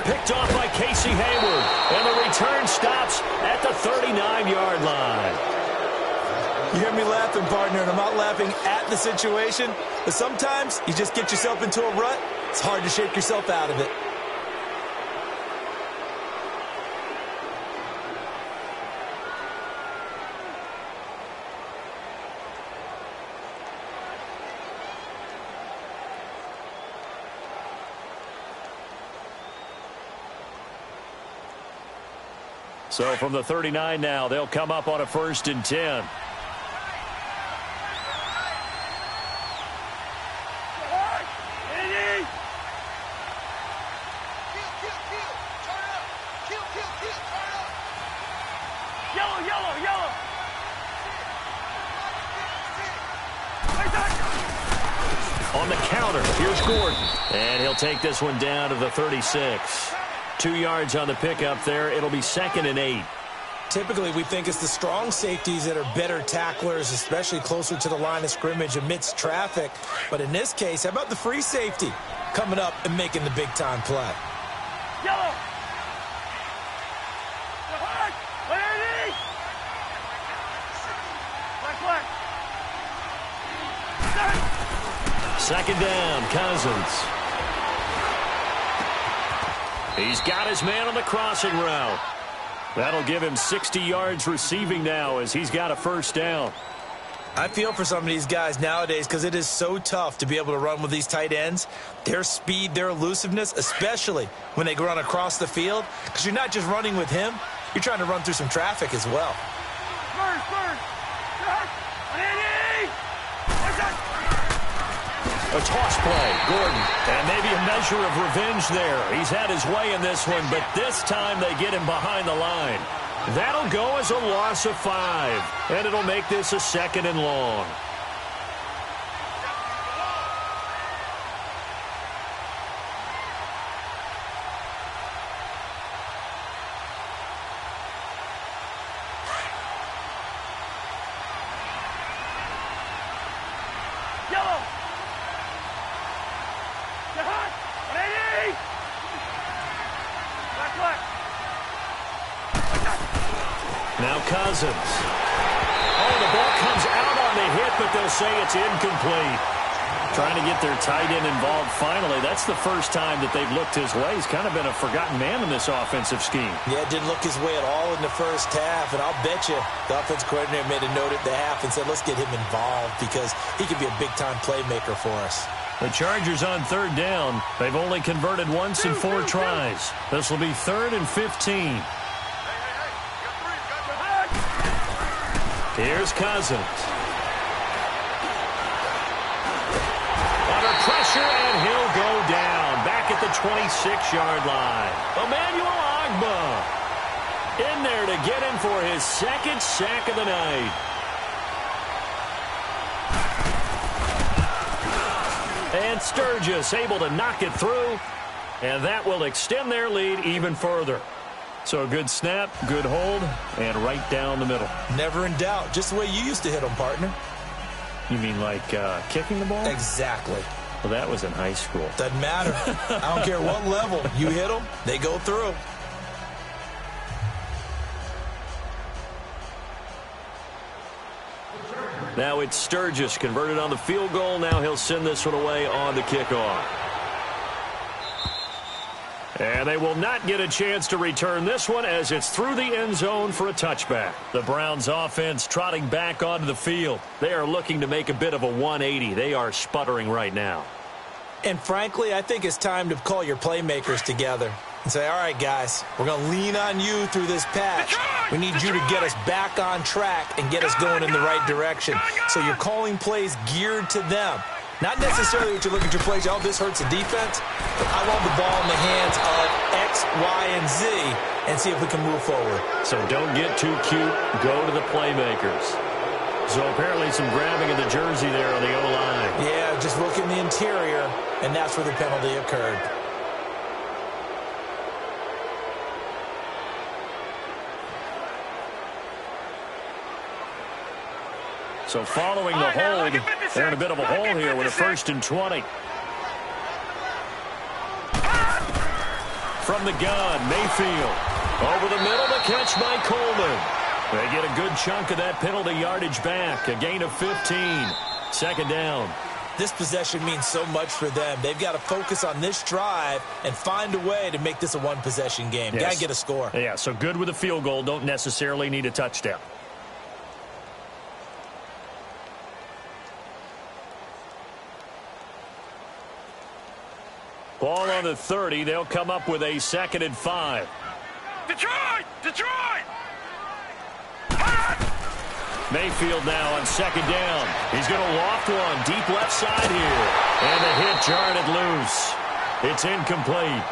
Picked off by Casey Hayward. And the return stops at the 39-yard line. You hear me laughing, partner, and I'm not laughing at the situation. But sometimes you just get yourself into a rut. It's hard to shake yourself out of it. So from the 39 now, they'll come up on a 1st and 10. Yellow. On the counter, here's Gordon. And he'll take this one down to the 36. 2 yards on the pickup there. It'll be 2nd and 8. Typically, we think it's the strong safeties that are better tacklers, especially closer to the line of scrimmage amidst traffic. But in this case, how about the free safety coming up and making the big-time play? Yellow. Second down, Cousins. He's got his man on the crossing route. That'll give him 60 yards receiving now as he's got a first down. I feel for some of these guys nowadays because it is so tough to be able to run with these tight ends. Their speed, their elusiveness, especially when they run across the field, because you're not just running with him, you're trying to run through some traffic as well. A toss play, Gordon, and maybe a measure of revenge there. He's had his way in this one, but this time they get him behind the line. That'll go as a loss of 5, and it'll make this a 2nd and long. Now Cousins. Oh, the ball comes out on the hit, but they'll say it's incomplete. Trying to get their tight end involved finally. That's the first time that they've looked his way. He's kind of been a forgotten man in this offensive scheme. Yeah, didn't look his way at all in the first half, and I'll bet you the offensive coordinator made a note at the half and said, let's get him involved because he could be a big-time playmaker for us. The Chargers on 3rd down. They've only converted once in 4 tries. This will be 3rd and 15. Here's Cousins. Under pressure, and he'll go down. Back at the 26-yard line. Emmanuel Ogbah in there to get him for his 2nd sack of the night. And Sturgis able to knock it through, and that will extend their lead even further. So a good snap, good hold, and right down the middle. Never in doubt. Just the way you used to hit them, partner. You mean like kicking the ball? Exactly. Well, that was in high school. Doesn't matter. I don't care what level. You hit them, they go through. Now it's Sturgis converted on the field goal. Now he'll send this one away on the kickoff. And they will not get a chance to return this one as it's through the end zone for a touchback. The Browns offense trotting back onto the field. They are looking to make a bit of a 180. They are sputtering right now. And frankly, I think it's time to call your playmakers together and say, all right, guys, we're going to lean on you through this patch. We need you to get us back on track and get us going in the right direction. So you're calling plays geared to them. Not necessarily what you're looking at your plays. Oh, this hurts the defense. I want the ball in the hands of X, Y, and Z and see if we can move forward. So don't get too cute. Go to the playmakers. So apparently some grabbing of the jersey there on the O-line. Yeah, just look in the interior, and that's where the penalty occurred. So following the hold, they're in a bit of a hole here with a 1st and 20. From the gun, Mayfield. Over the middle, the catch by Coleman. They get a good chunk of that penalty yardage back. A gain of 15. 2nd down. This possession means so much for them. They've got to focus on this drive and find a way to make this a one-possession game. Yes. Got to get a score. Yeah, so good with a field goal. Don't necessarily need a touchdown. Ball on the 30. They'll come up with a 2nd and 5. Detroit! Detroit! Mayfield now on 2nd down. He's going to loft one deep left side here. And the hit jarred it loose. It's incomplete.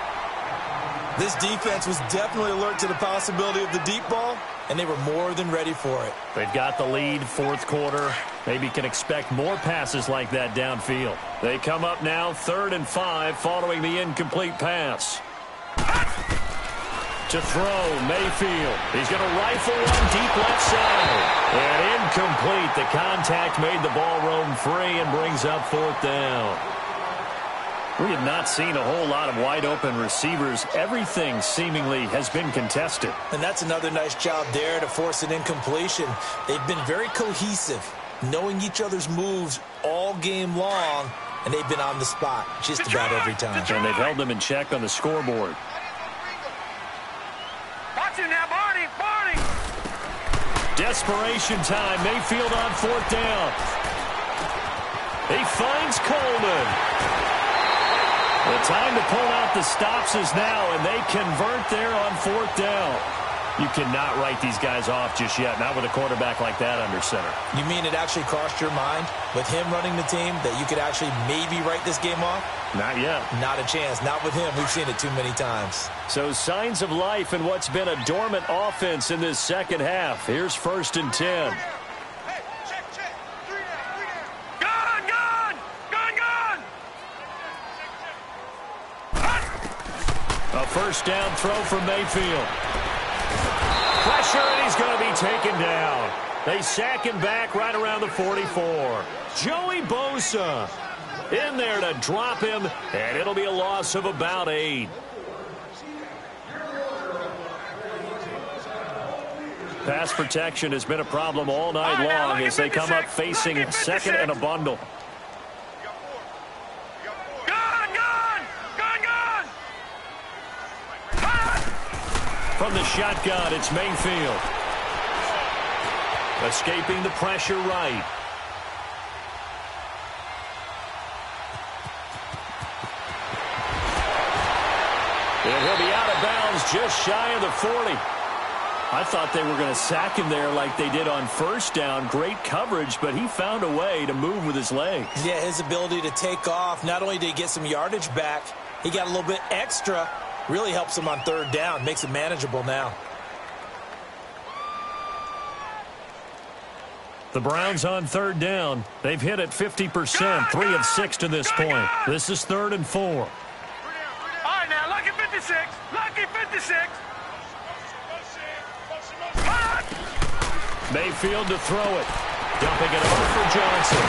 This defense was definitely alert to the possibility of the deep ball, and they were more than ready for it. They've got the lead, 4th quarter. Maybe can expect more passes like that downfield. They come up now 3rd and 5 following the incomplete pass. To throw, Mayfield. He's going to rifle one deep left side. And incomplete. The contact made the ball roam free and brings up 4th down. We have not seen a whole lot of wide-open receivers. Everything seemingly has been contested. And that's another nice job there to force an incompletion. They've been very cohesive, knowing each other's moves all game long, and they've been on the spot just about every time. And they've held them in check on the scoreboard. Desperation time. Mayfield on 4th down. He finds Coleman. The time to pull out the stops is now, and they convert there on 4th down. You cannot write these guys off just yet, not with a quarterback like that under center. You mean it actually crossed your mind with him running the team that you could actually maybe write this game off? Not yet. Not a chance. Not with him. We've seen it too many times. So signs of life in what's been a dormant offense in this second half. Here's 1st and 10. A 1st down throw from Mayfield. Pressure, and he's going to be taken down. They sack him back right around the 44. Joey Bosa in there to drop him, and it'll be a loss of about 8. Pass protection has been a problem all night long as they come up facing 2nd and a bundle. From the shotgun, it's Mayfield. Escaping the pressure right. And he'll be out of bounds just shy of the 40. I thought they were going to sack him there like they did on 1st down. Great coverage, but he found a way to move with his legs. Yeah, his ability to take off. Not only did he get some yardage back, he got a little bit extra. Really helps him on 3rd down. Makes it manageable now. The Browns on 3rd down. They've hit it 50%, 3 of 6 to this point. This is 3rd and 4. All right, now, lucky 56. Lucky 56. Mayfield to throw it. Dumping it over for Johnson.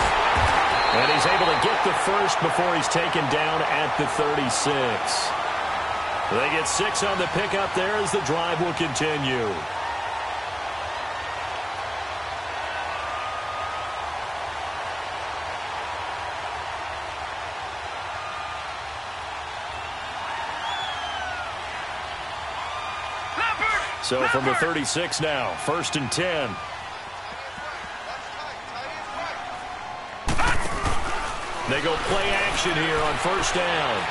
And he's able to get the 1st before he's taken down at the 36. They get 6 on the pickup there as the drive will continue. So from the 36 now, 1st and 10. They go play action here on 1st down.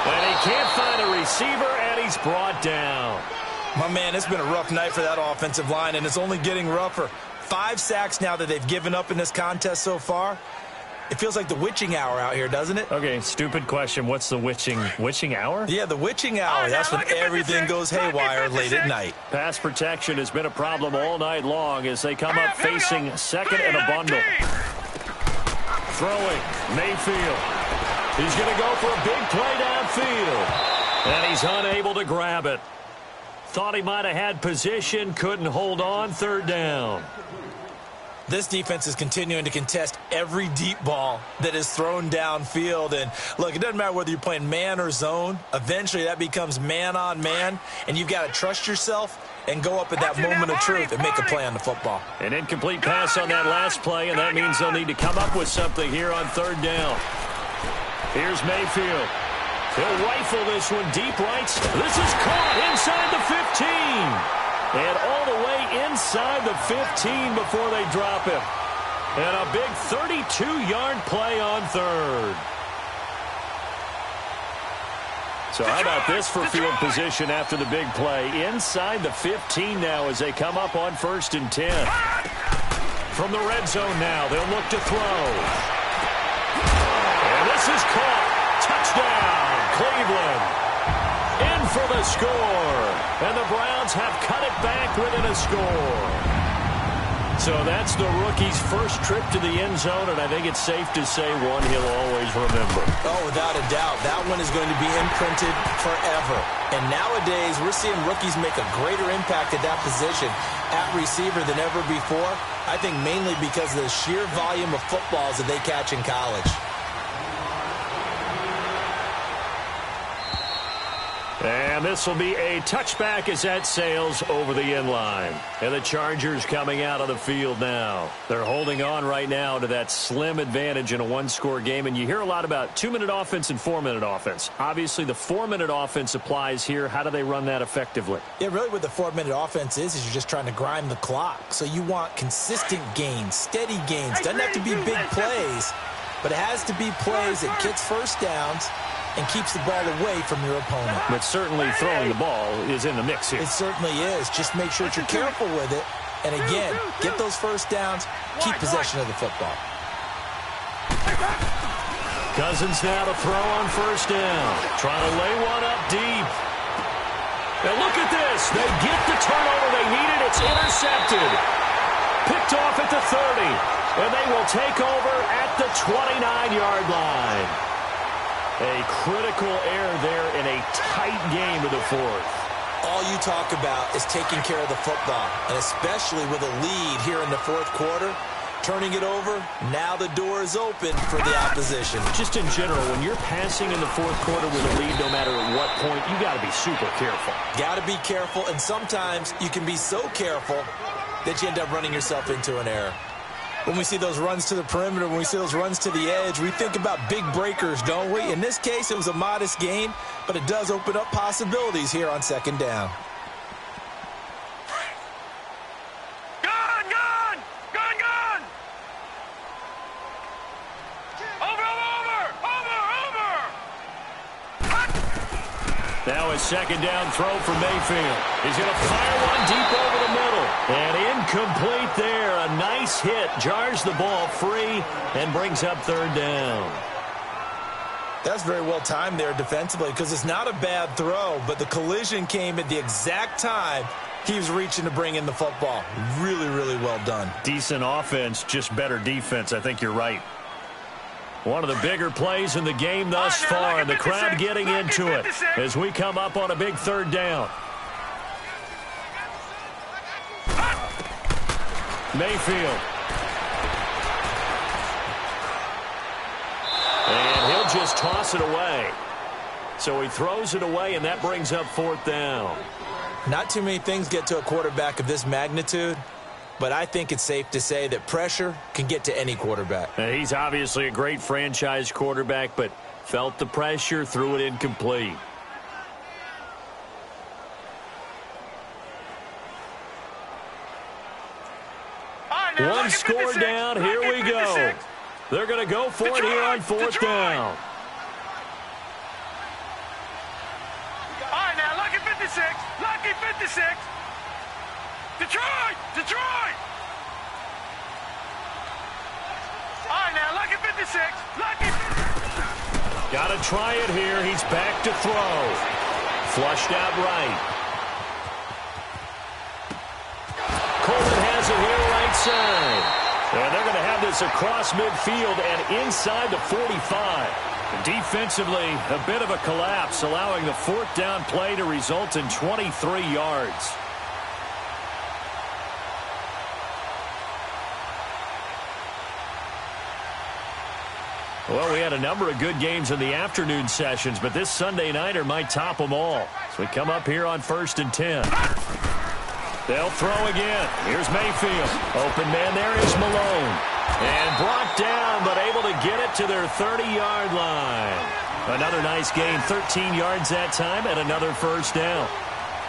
And he can't find a receiver, and he's brought down. My man, it's been a rough night for that offensive line, and it's only getting rougher. 5 sacks now that they've given up in this contest so far. It feels like the witching hour out here, doesn't it? Okay, stupid question. What's the witching hour? Yeah, the witching hour. That's when everything goes haywire late at night. Pass protection has been a problem all night long as they come up facing 2nd and a bundle. Throwing, Mayfield. He's going to go for a big play downfield. And he's unable to grab it. Thought he might have had position, couldn't hold on, 3rd down. This defense is continuing to contest every deep ball that is thrown downfield. And, look, it doesn't matter whether you're playing man or zone. Eventually, that becomes man-on-man, and you've got to trust yourself and go up at that moment of truth and make a play on the football. An incomplete pass on that last play, and that means they'll need to come up with something here on 3rd down. Here's Mayfield. He'll rifle this one deep right. This is caught inside the 15. And all the way inside the 15 before they drop him. And a big 32-yard play on 3rd. So how about this for field position after the big play? Inside the 15 now as they come up on 1st and 10. From the red zone now, they'll look to throw. And this is caught. Touchdown, Cleveland. In for the score. And the Browns have cut it back within a score. So that's the rookie's first trip to the end zone, and I think it's safe to say one he'll always remember. Oh, without a doubt. That one is going to be imprinted forever. And nowadays, we're seeing rookies make a greater impact at that position at receiver than ever before. I think mainly because of the sheer volume of footballs that they catch in college. And And this will be a touchback as that sails over the end line. And the Chargers coming out of the field now. They're holding on right now to that slim advantage in a one-score game. And you hear a lot about 2-minute offense and 4-minute offense. Obviously, the 4-minute offense applies here. How do they run that effectively? Yeah, really what the 4-minute offense is you're just trying to grind the clock. So you want consistent gains, steady gains. Doesn't have to be big plays, but it has to be plays that gets first downs and keeps the ball away from your opponent. But certainly throwing the ball is in the mix here. It certainly is. Just make sure that you're careful with it. And again, get those first downs, keep possession of the football. Cousins now to throw on first down. Trying to lay one up deep. And look at this. They get the turnover they needed. It's intercepted. Picked off at the 30. And they will take over at the 29-yard line. A critical error there in a tight game of the fourth. All you talk about is taking care of the football, and especially with a lead here in the fourth quarter, turning it over, now the door is open for the opposition. Just in general, when you're passing in the fourth quarter with a lead, no matter at what point, you got to be super careful. Got to be careful, and sometimes you can be so careful that you end up running yourself into an error. When we see those runs to the perimeter, when we see those runs to the edge, we think about big breakers, don't we? In this case, it was a modest gain, but it does open up possibilities here on second down. Gone, gone! Gone, gone! Over! Now a second down throw for Mayfield. He's going to fire one deep over the middle. And incomplete there. A nice hit. Jars the ball free and brings up third down. That's very well timed there defensively because it's not a bad throw, but the collision came at the exact time he was reaching to bring in the football. Really, really well done. Decent offense, just better defense. I think you're right. One of the bigger plays in the game thus far, and the crowd getting into it as we come up on a big third down. Mayfield. And he'll just toss it away. So he throws it away, and that brings up fourth down. Not too many things get to a quarterback of this magnitude, but I think it's safe to say that pressure can get to any quarterback. He's obviously a great franchise quarterback, but felt the pressure, threw it incomplete. One score down. Here we go. They're going to go for it here on fourth down. All right, now, lucky 56. Lucky 56. Detroit! Detroit! All right, now, lucky 56. Lucky. Got to try it here. He's back to throw. Flushed out right. Coleman has it here right side. And they're going to have this across midfield and inside the 45. Defensively, a bit of a collapse, allowing the fourth down play to result in 23 yards. Well, we had a number of good games in the afternoon sessions, but this Sunday nighter might top them all. So we come up here on 1st and 10. They'll throw again. Here's Mayfield. Open man there is Malone. And brought down, but able to get it to their 30-yard line. Another nice gain, 13 yards that time, and another first down.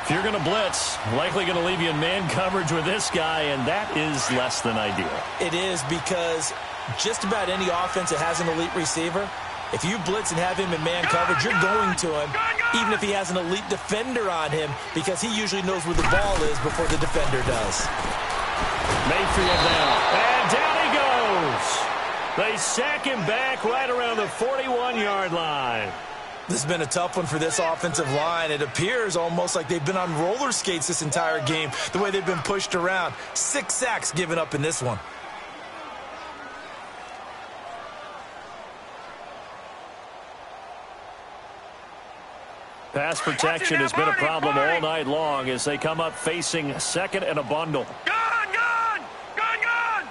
If you're going to blitz, likely going to leave you in man coverage with this guy, and that is less than ideal. It is because just about any offense that has an elite receiver, if you blitz and have him in man coverage, you're going to him, even if he has an elite defender on him, because he usually knows where the ball is before the defender does. Mayfield now, and down he goes. They sack him back right around the 41-yard line. This has been a tough one for this offensive line. It appears almost like they've been on roller skates this entire game, the way they've been pushed around. 6 sacks given up in this one. Pass protection has been a problem all night long as they come up facing second and a bundle. Gone, gone! Gone, gone!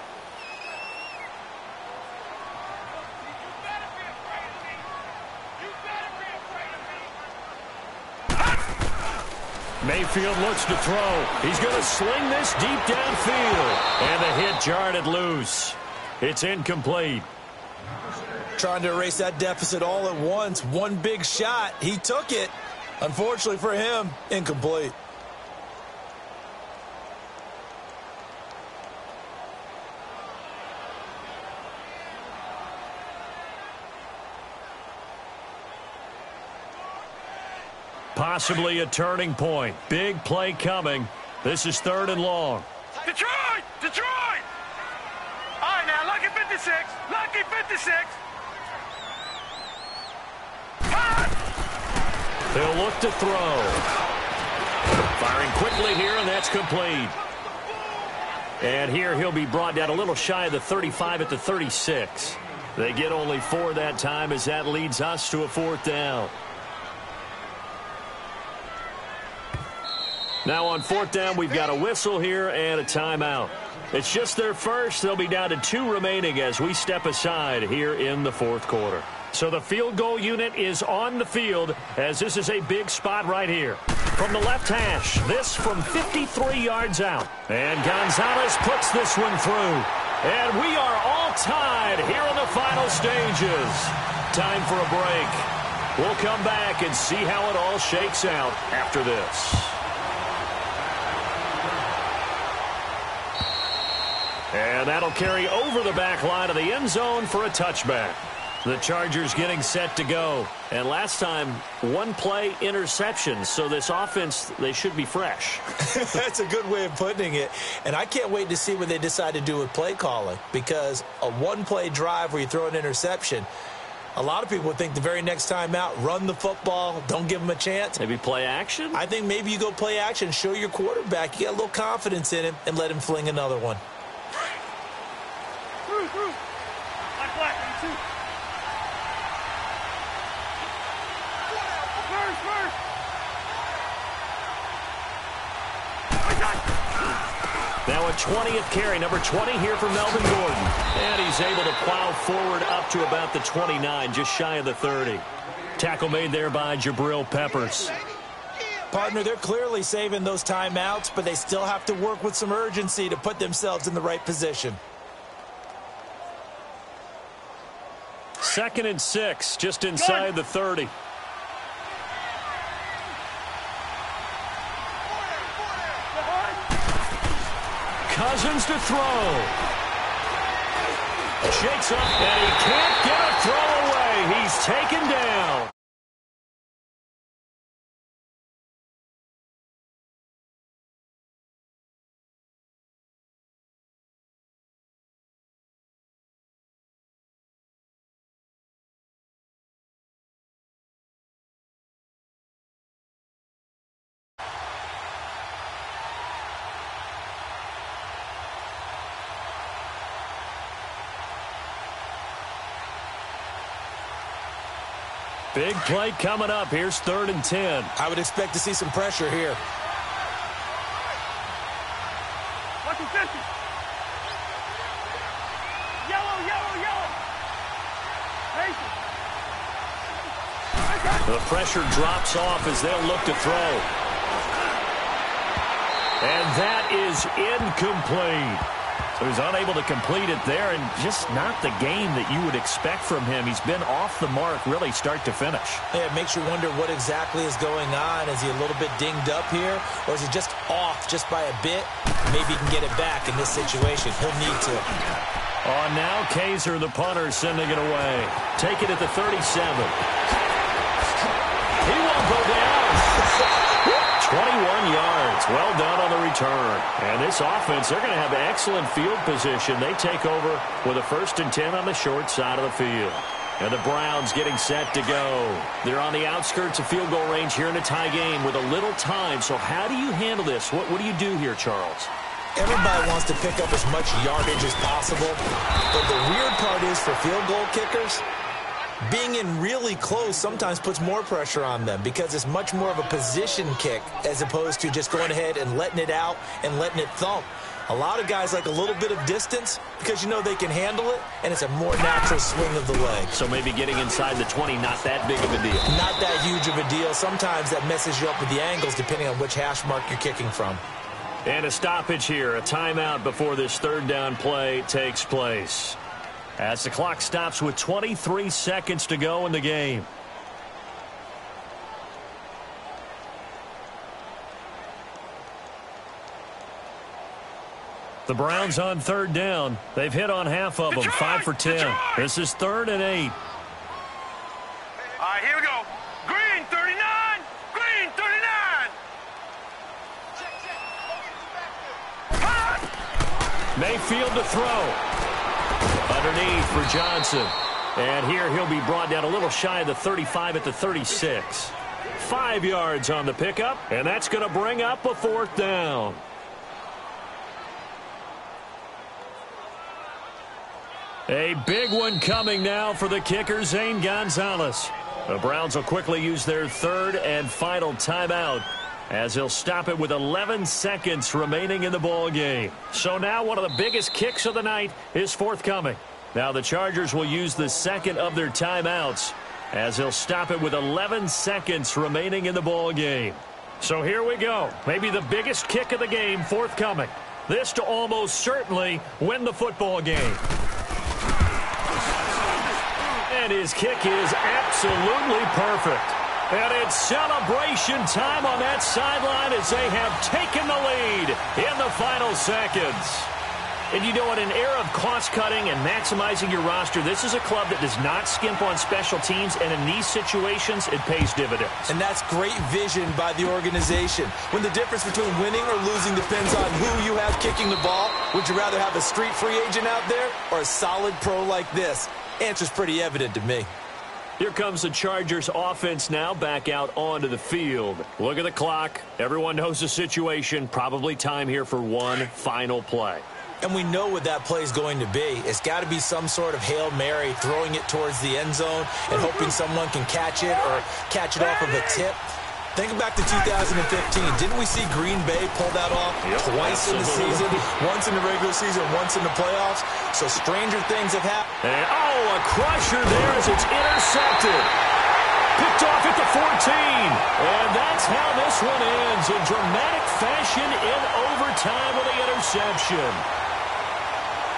Mayfield looks to throw. He's going to sling this deep downfield. And the hit jarred it loose. It's incomplete. Trying to erase that deficit all at once. One big shot. He took it. Unfortunately for him, incomplete. Possibly a turning point. Big play coming. This is 3rd and long. Detroit! Detroit! All right, now, lucky 56. Lucky 56. They'll look to throw. Firing quickly here, and that's complete. And here he'll be brought down a little shy of the 35 at the 36. They get only 4 that time as that leads us to a 4th down. Now on 4th down, we've got a whistle here and a timeout. It's just their first. They'll be down to 2 remaining as we step aside here in the 4th quarter. So the field goal unit is on the field as this is a big spot right here. From the left hash, this from 53 yards out. And Gonzalez puts this one through. And we are all tied here in the final stages. Time for a break. We'll come back and see how it all shakes out after this. And that'll carry over the back line of the end zone for a touchback. The Chargers getting set to go. And last time, 1 play interception. So this offense, they should be fresh. That's a good way of putting it. And I can't wait to see what they decide to do with play calling. Because a 1-play drive where you throw an interception, a lot of people would think the very next time out, run the football, don't give them a chance. Maybe play action? I think maybe you go play action, show your quarterback you got a little confidence in him, and let him fling another one. Now a 20th carry, number 20 here for Melvin Gordon. And he's able to plow forward up to about the 29, just shy of the 30. Tackle made there by Jabril Peppers. Partner, they're clearly saving those timeouts, but they still have to work with some urgency to put themselves in the right position. 2nd and 6, just inside the 30. Cousins to throw. Shakes up, and he can't get a throw away. He's taken down. Big play coming up. Here's 3rd and 10. I would expect to see some pressure here. Lucky 50. Yellow, yellow, yellow. The pressure drops off as they'll look to throw. And that is incomplete. So he's unable to complete it there, and just not the game that you would expect from him. He's been off the mark really start to finish. Yeah, it makes you wonder what exactly is going on. Is he a little bit dinged up here, or is he just off just by a bit? Maybe he can get it back in this situation. He'll need to. Now Kaiser, the punter, sending it away. Take it at the 37. He won't go down. 21 yards. Well done on the return. And this offense, they're going to have excellent field position. They take over with a 1st and 10 on the short side of the field. And the Browns getting set to go. They're on the outskirts of field goal range here in a tie game with a little time. So how do you handle this? What do you do here, Charles? Everybody wants to pick up as much yardage as possible. But the weird part is for field goal kickers, being in really close sometimes puts more pressure on them because it's much more of a position kick as opposed to just going ahead and letting it out and letting it thump. A lot of guys like a little bit of distance because you know they can handle it, and it's a more natural swing of the leg. So maybe getting inside the 20, not that big of a deal. Not that huge of a deal. Sometimes that messes you up with the angles depending on which hash mark you're kicking from. And a stoppage here, a timeout before this third down play takes place. As the clock stops with 23 seconds to go in the game. The Browns on third down. They've hit on half of them, 5 for 10. This is 3rd and 8. All right, here we go. Green 39. Green 39. Mayfield to throw. Underneath for Johnson. And here he'll be brought down a little shy of the 35 at the 36. 5 yards on the pickup, and that's going to bring up a 4th down. A big one coming now for the kicker, Zane Gonzalez. The Browns will quickly use their 3rd and final timeout as he'll stop it with 11 seconds remaining in the ball game. So now one of the biggest kicks of the night is forthcoming. Now the Chargers will use the 2nd of their timeouts as he'll stop it with 11 seconds remaining in the ball game. So here we go. Maybe the biggest kick of the game forthcoming. This to almost certainly win the football game. And his kick is absolutely perfect. And it's celebration time on that sideline as they have taken the lead in the final seconds. And you know, in an era of cost-cutting and maximizing your roster, this is a club that does not skimp on special teams, and in these situations, it pays dividends. And that's great vision by the organization. When the difference between winning or losing depends on who you have kicking the ball, would you rather have a street free agent out there or a solid pro like this? Answer's pretty evident to me. Here comes the Chargers offense now back out onto the field. Look at the clock. Everyone knows the situation. Probably time here for one final play. And we know what that play is going to be. It's got to be some sort of Hail Mary, throwing it towards the end zone and hoping someone can catch it or catch it off of a tip. Think back to 2015. Didn't we see Green Bay pull that off twice in the season? Once in the regular season, once in the playoffs. So stranger things have happened. And, a crusher there as it's intercepted. Picked off at the 14. And that's how this one ends in dramatic fashion in overtime with the interception.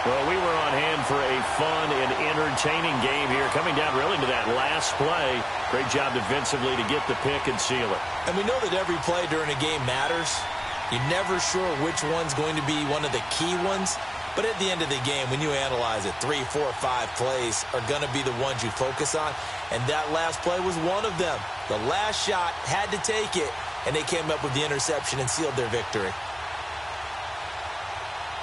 Well, we were on hand for a fun and entertaining game here, coming down really to that last play. Great job defensively to get the pick and seal it. And we know that every play during a game matters. You're never sure which one's going to be one of the key ones. But at the end of the game, when you analyze it, 3, 4, 5 plays are going to be the ones you focus on. And that last play was one of them. The last shot had to take it, and they came up with the interception and sealed their victory.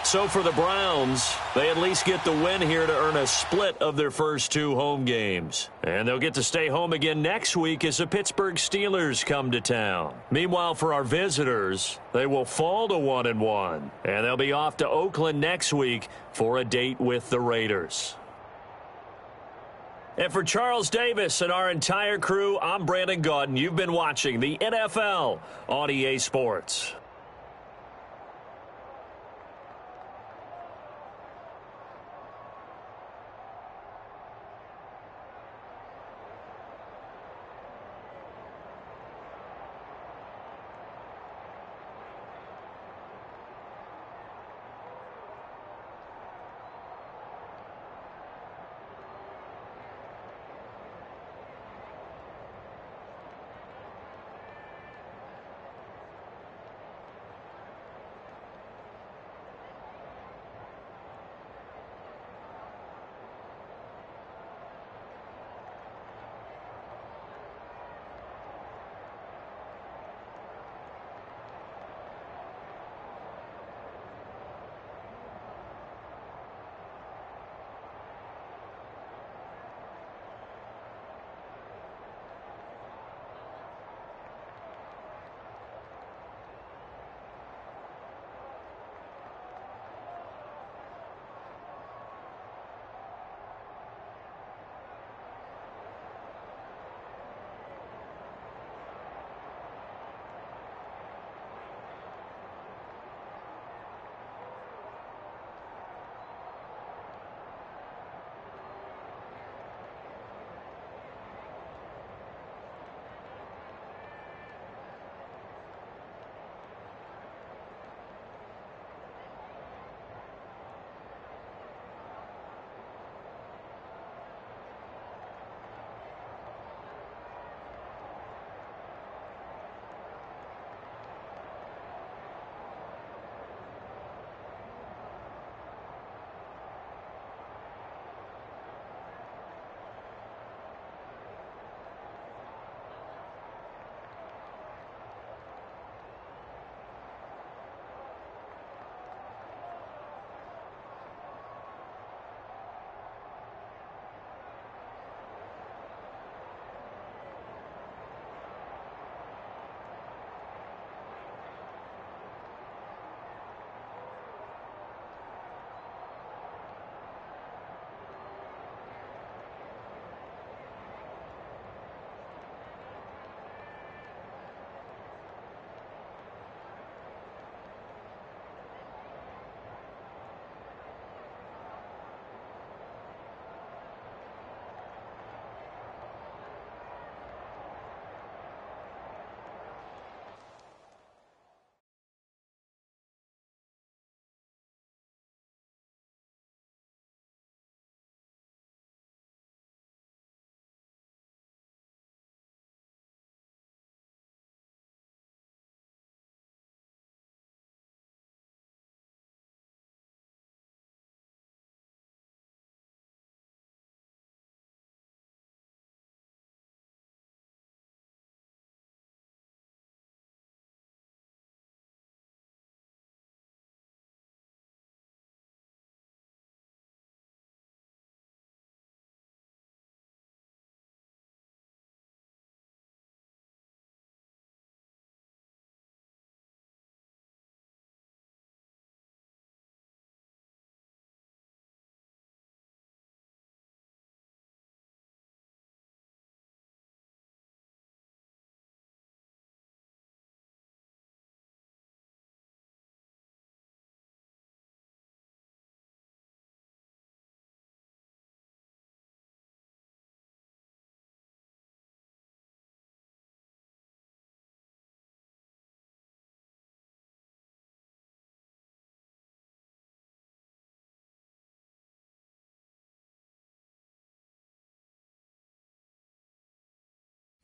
So for the Browns, they at least get the win here to earn a split of their first 2 home games. And they'll get to stay home again next week as the Pittsburgh Steelers come to town. Meanwhile, for our visitors, they will fall to 1-1. And they'll be off to Oakland next week for a date with the Raiders. And for Charles Davis and our entire crew, I'm Brandon Gaudin. You've been watching the NFL on EA Sports.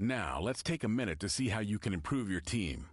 Now, let's take a minute to see how you can improve your team.